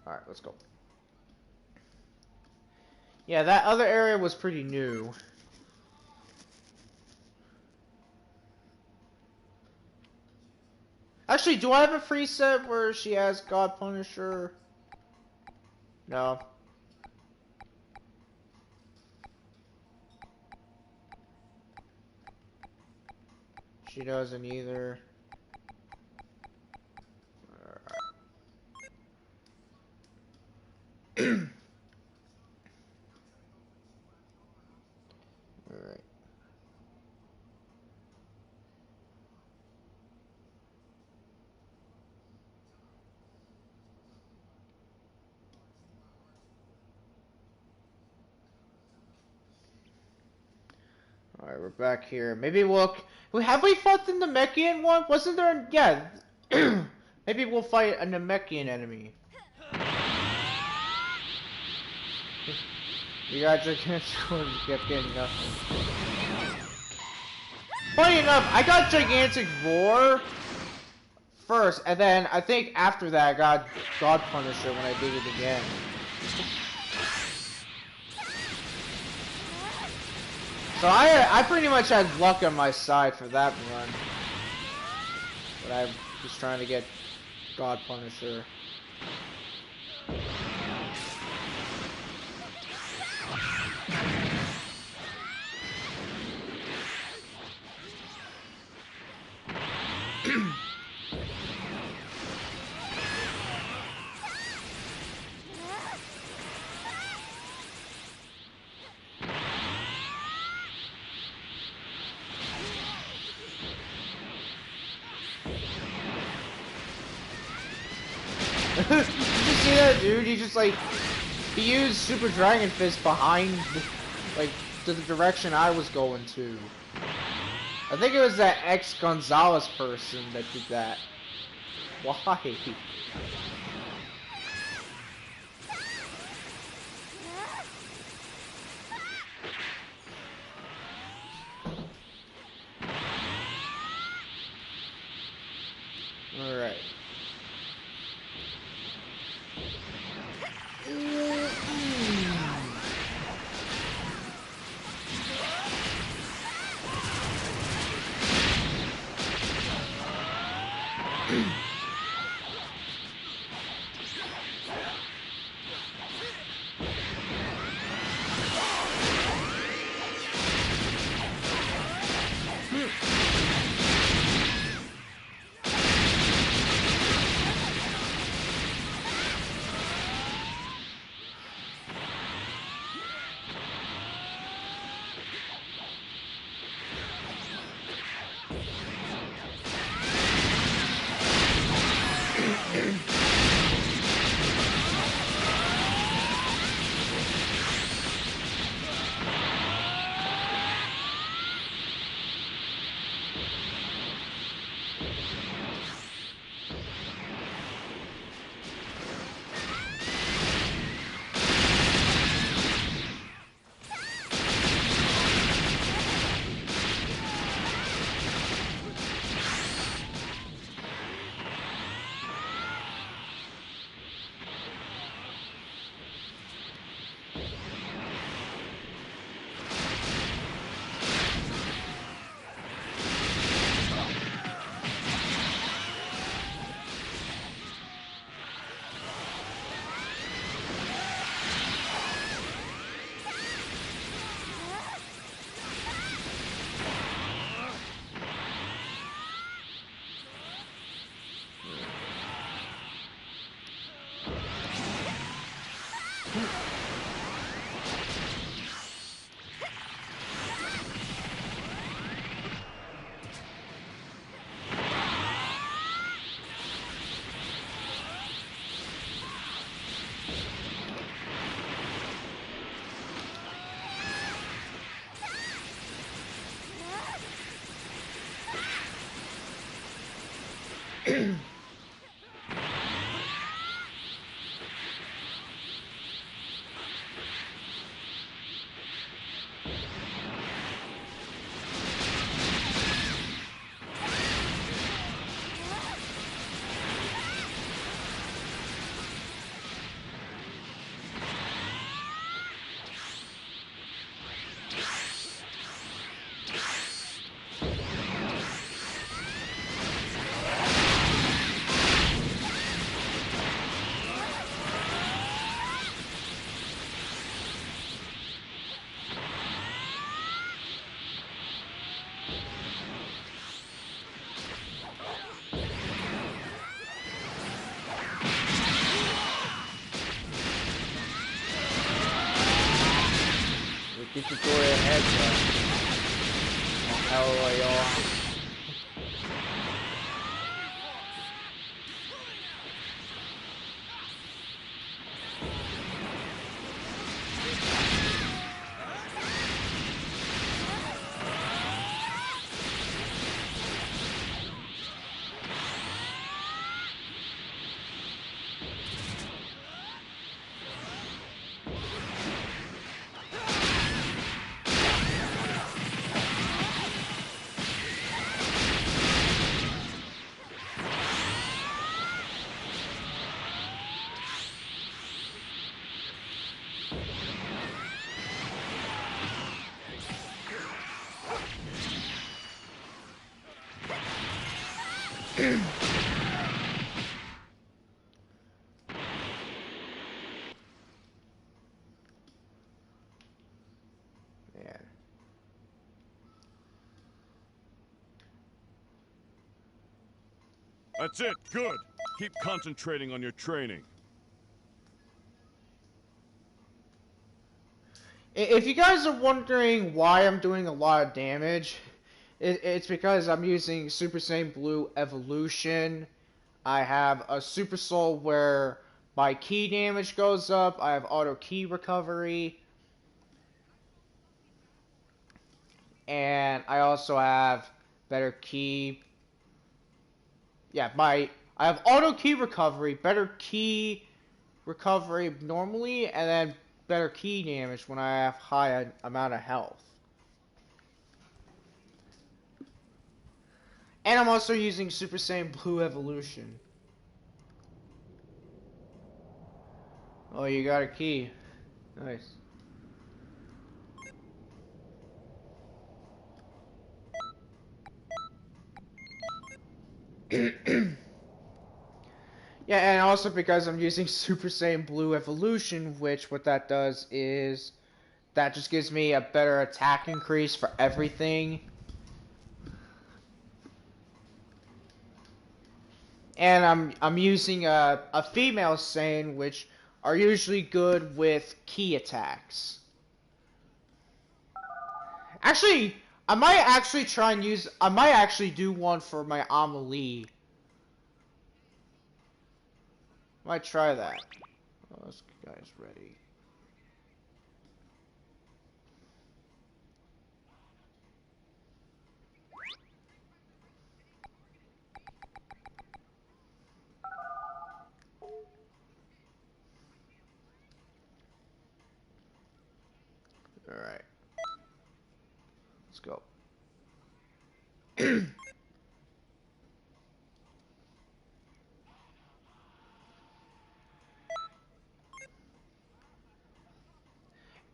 S1: All right, let's go. Yeah, that other area was pretty new. Actually, do I have a free set where she has God Punisher? No. She doesn't either. Alright. Alright, we're back here. Maybe we'll... Have we fought the Namekian one? Wasn't there... Yeah. Maybe we'll fight a Namekian enemy. You got gigantic sword, you kept getting nothing. Funny enough, I got gigantic roar first, and then I think after that I got God Punisher when I did it again. So I pretty much had luck on my side for that run. But I was trying to get God Punisher. Did you see that, dude? He just like he used Super Dragon Fist behind, like, to the direction I was going to. I think it was that ex Gonzalez person that did that. Why? Alright. Get your door ahead, bro. Hell, y'all.
S3: That's it, good. Keep concentrating on your training.
S1: If you guys are wondering why I'm doing a lot of damage, it's because I'm using Super Saiyan Blue Evolution. I have a Super Soul where my key damage goes up. I have auto key recovery. And I also have better key. Yeah, I have auto key recovery, better key recovery normally, and then better key damage when I have high amount of health. And I'm also using Super Saiyan Blue Evolution. Oh, you got a key. Nice. Yeah, and also because I'm using Super Saiyan Blue Evolution, which what that does is that just gives me a better attack increase for everything. And I'm using a female Saiyan, which are usually good with key attacks. Actually, I might actually try and use. I might actually do one for my Amelie. Might try that. Oh, this guy's ready. All right. Let's go.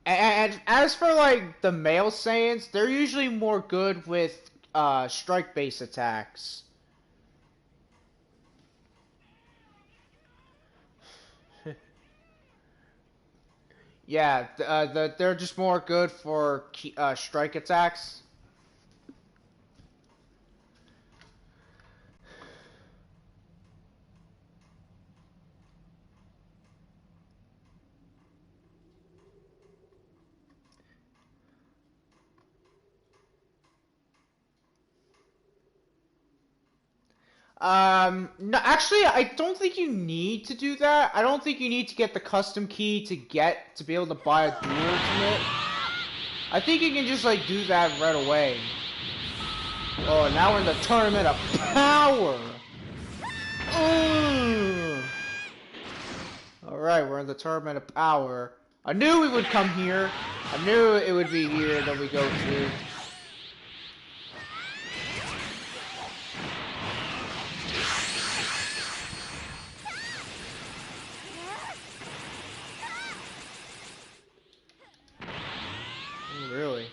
S1: And as for like the male Saiyans, they're usually more good with strike base attacks. Yeah, they're just more good for strike attacks. No, actually, I don't think you need to do that. I don't think you need to get the custom key to be able to buy a dual ultimate. I think you can just like do that right away. Oh, now we're in the tournament of power. All right, we're in the tournament of power. I knew we would come here. I knew it would be here that we go to. Really?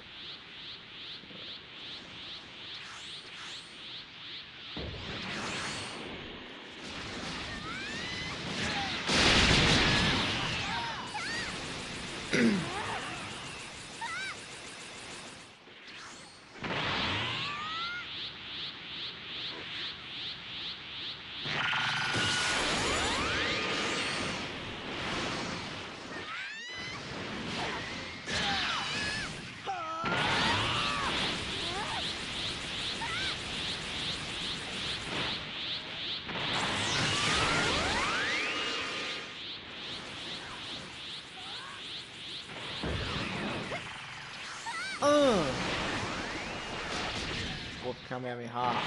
S1: Wolf Kamehameha.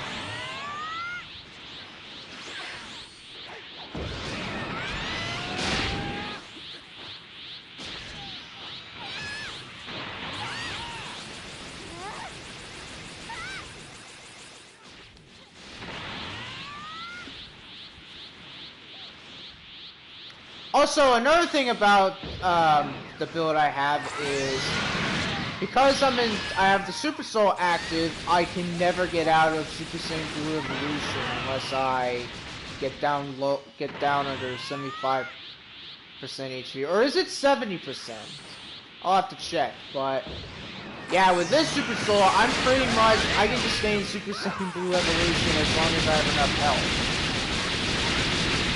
S1: Also, another thing about the build I have is because I have the Super Soul active, I can never get out of Super Saiyan Blue Evolution unless I get down under 75% HP, or is it 70%? I'll have to check, but yeah, with this Super Soul, I can just stay in Super Saiyan Blue Evolution as long as I have enough health.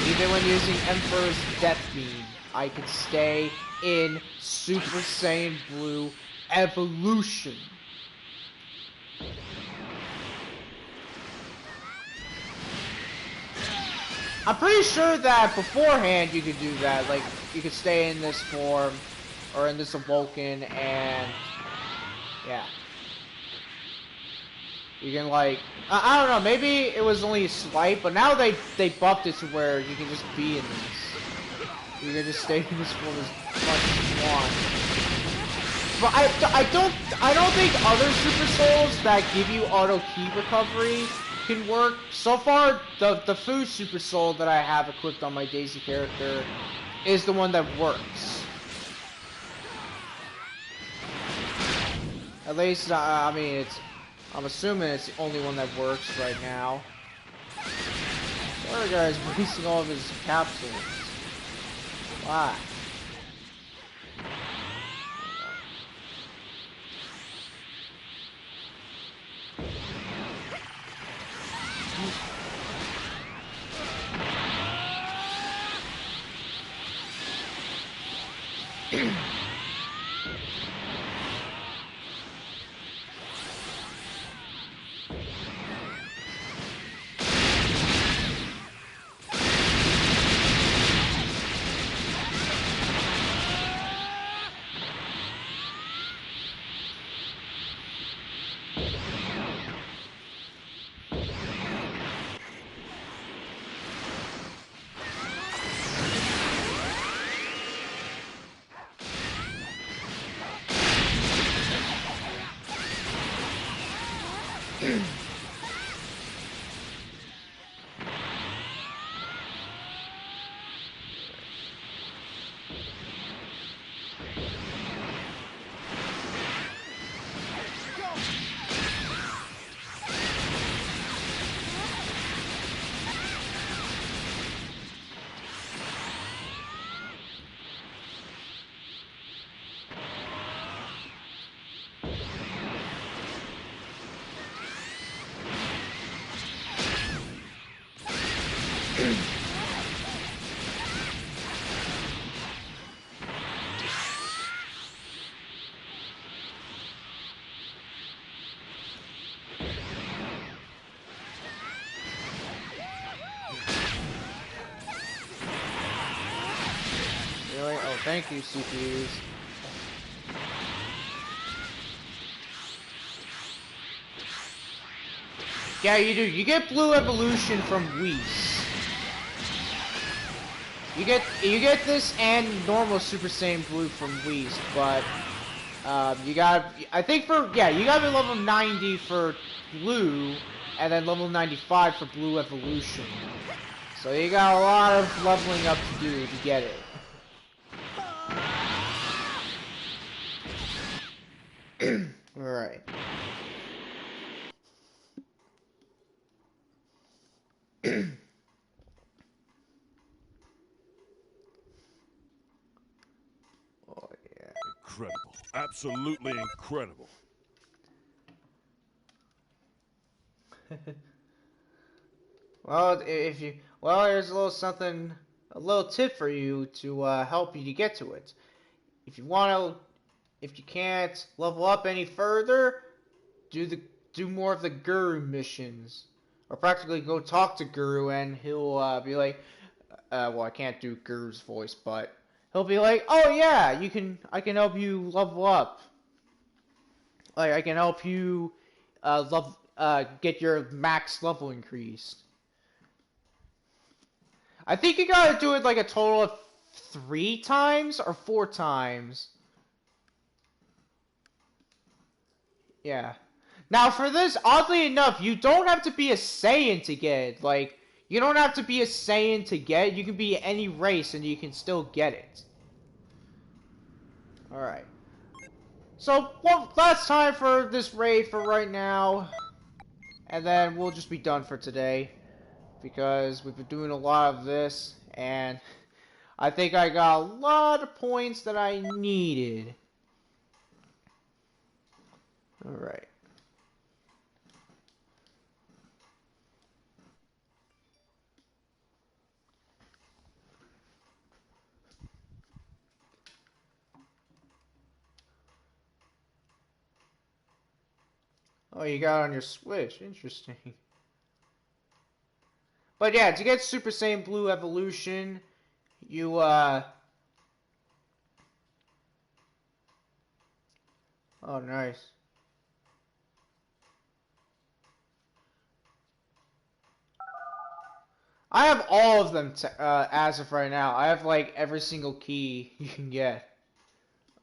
S1: Even when using Emperor's Death Beam, I can stay in Super Saiyan Blue Evolution. I'm pretty sure that beforehand you could do that. Like, you could stay in this form, or in this Vulcan, and yeah. You can, like, I don't know, maybe it was only a slight, but now they buffed it to where you can just be in this. You can just stay in this form as much as you want. But I don't think other Super Souls that give you auto key recovery can work. So far, the food Super Soul that I have equipped on my Daisy character is the one that works. At least, I mean, I'm assuming it's the only one that works right now. The other guy's wasting all of his capsules. Why? Really? Oh, thank you, CPUs. Yeah, you do. You get Blue Evolution from Whis. You get this and normal Super Saiyan Blue from Whis, but you got, I think for, yeah, you got to be level 90 for Blue, and then level 95 for Blue Evolution. So you got a lot of leveling up to do to get it. Alright. Oh, yeah.
S3: Incredible. Absolutely incredible.
S1: Well, if you, well, here's a little something, a little tip for you to help you to get to it. If you want to, if you can't level up any further, do more of the Guru missions, or practically go talk to Guru, and he'll be like, well, I can't do Guru's voice, but he'll be like, oh yeah, I can help you level up. Like, I can help you get your max level increased. I think you gotta do it like a total of 3 times or 4 times. Yeah. Now for this, oddly enough, you don't have to be a Saiyan to get it. Like, you don't have to be a Saiyan to get it. You can be any race and you can still get it. Alright. So, well, that's time for this raid for right now. And then we'll just be done for today. Because we've been doing a lot of this, and I think I got a lot of points that I needed. Alright. Oh, you got it on your Switch. Interesting. But yeah, to get Super Saiyan Blue Evolution, you, oh, nice. I have all of them as of right now. I have, like, every single key you can get.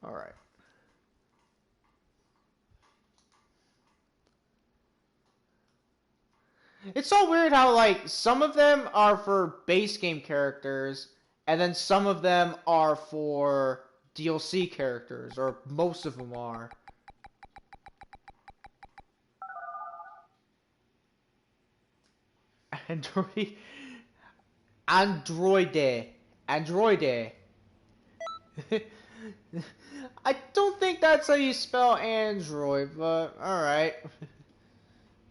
S1: Alright. It's so weird how, like, some of them are for base game characters, and then some of them are for DLC characters, or most of them are. Android... Androide. I don't think that's how you spell Android, but alright.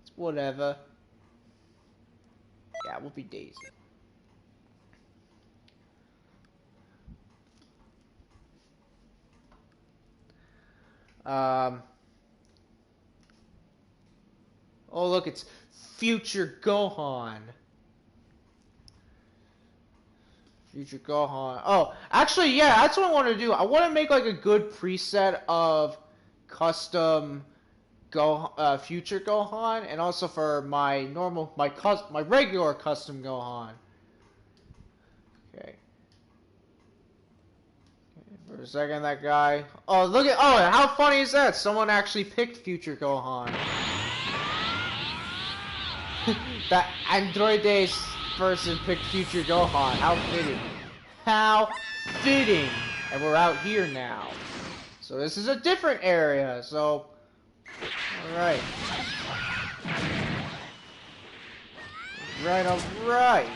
S1: It's whatever. Yeah, we'll be Daisy. Oh look, it's Future Gohan. Future Gohan. Oh, actually, yeah, that's what I want to do. I want to make like a good preset of custom Future Gohan, and also for my regular custom Gohan. Okay. For a second, that guy. Oh, look at. Oh, how funny is that? Someone actually picked Future Gohan. That androides person picked Future Gohan. How fitting. How fitting. And we're out here now. So this is a different area. So, alright. Right, alright.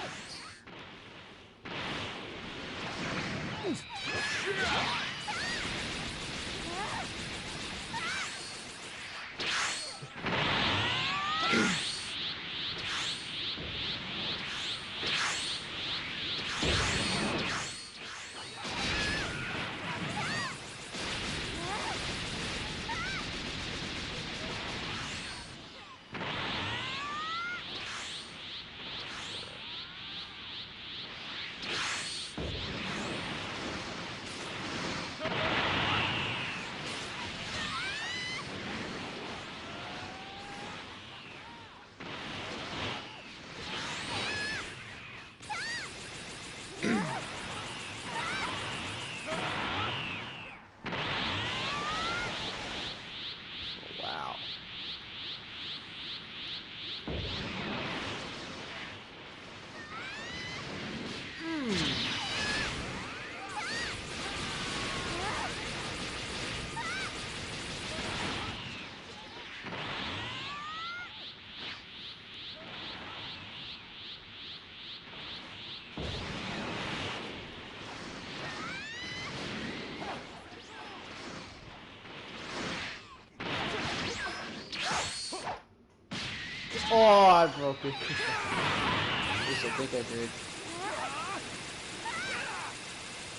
S1: Oh, I broke it. At least I think I did.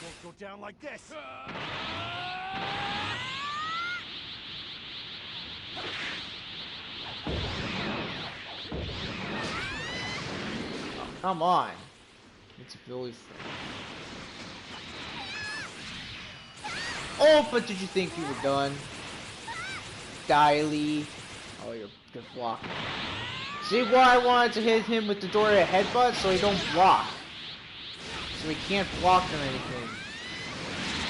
S3: Won't go down like this.
S1: Oh, come on. It's a Billy friend. Oh, but did you think you were done? Diley. Oh, you're blocking. See why I wanted to hit him with the Doria headbutt? So he don't block. So he can't block or anything.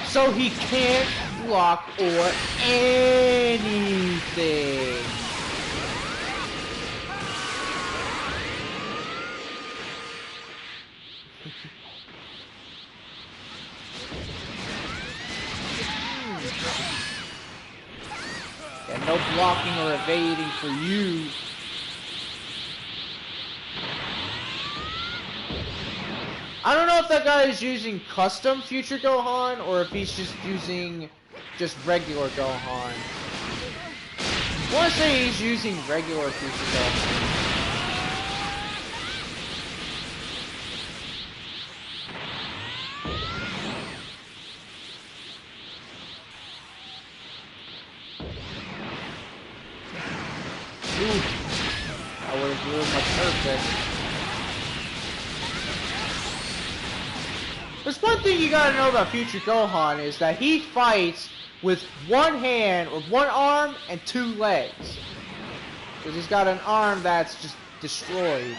S1: So he can't block or anything. Yeah, no blocking or evading for you. I don't know if that guy is using custom Future Gohan or if he's just using regular Gohan. I want to say he's using regular Future Gohan. Ooh, I would have ruined my perfect. There's one thing you gotta know about Future Gohan is that he fights with one hand or one arm and two legs. Because he's got an arm that's just destroyed.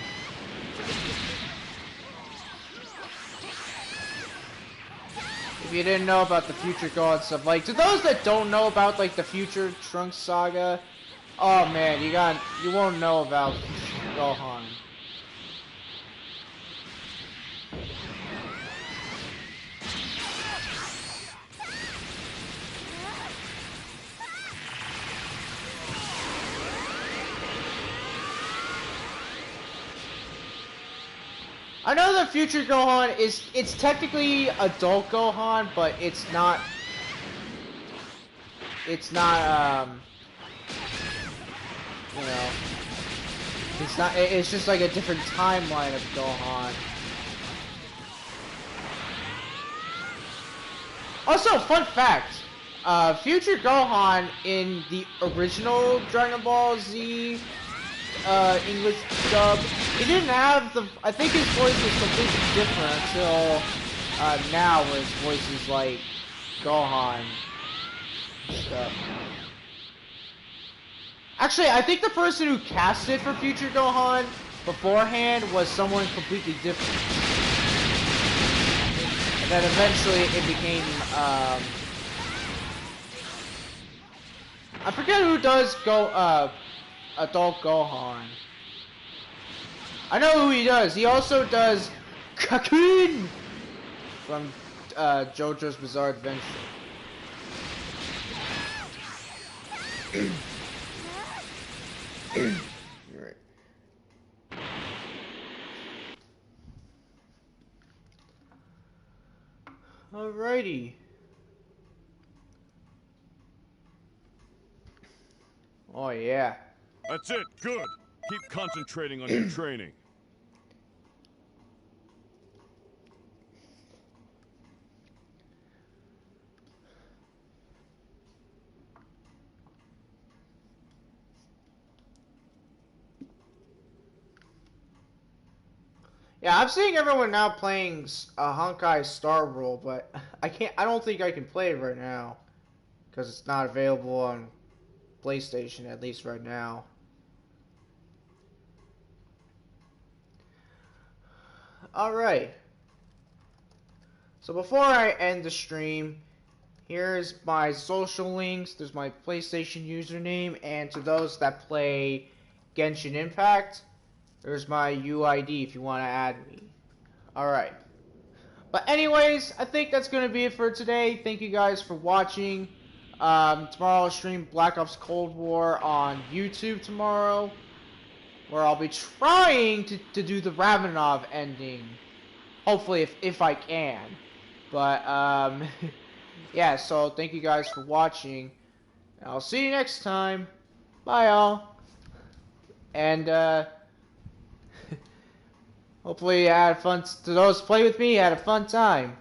S1: If you didn't know about the Future Gohan stuff, like, to those that don't know about, like, the Future Trunks saga, oh man, you won't know about Future Gohan. I know the Future Gohan it's technically adult Gohan, but it's not, you know, it's just like a different timeline of Gohan. Also, fun fact, Future Gohan in the original Dragon Ball Z English dub, he didn't have I think his voice was completely different until now, where his voice is like Gohan and stuff. Actually, I think the person who casted for Future Gohan beforehand was someone completely different. And then eventually it became, I forget who does Adult Gohan. I know who he does. He also does Kakin from JoJo's Bizarre Adventure. You're right. Alrighty. Oh yeah.
S3: That's it, good. Keep concentrating on your training.
S1: Yeah, I'm seeing everyone now playing Honkai Star Roll, but I don't think I can play it right now. Because it's not available on PlayStation, at least right now. Alright. So before I end the stream, here's my social links. There's my PlayStation username, and to those that play Genshin Impact, there's my UID if you want to add me. Alright. But anyways, I think that's going to be it for today. Thank you guys for watching. Tomorrow I'll stream Black Ops Cold War on YouTube tomorrow, where I'll be trying to do the Ravenov ending. Hopefully, if I can. But, yeah, so thank you guys for watching. I'll see you next time. Bye, y'all. And, hopefully you had fun. To those who play with me, you had a fun time.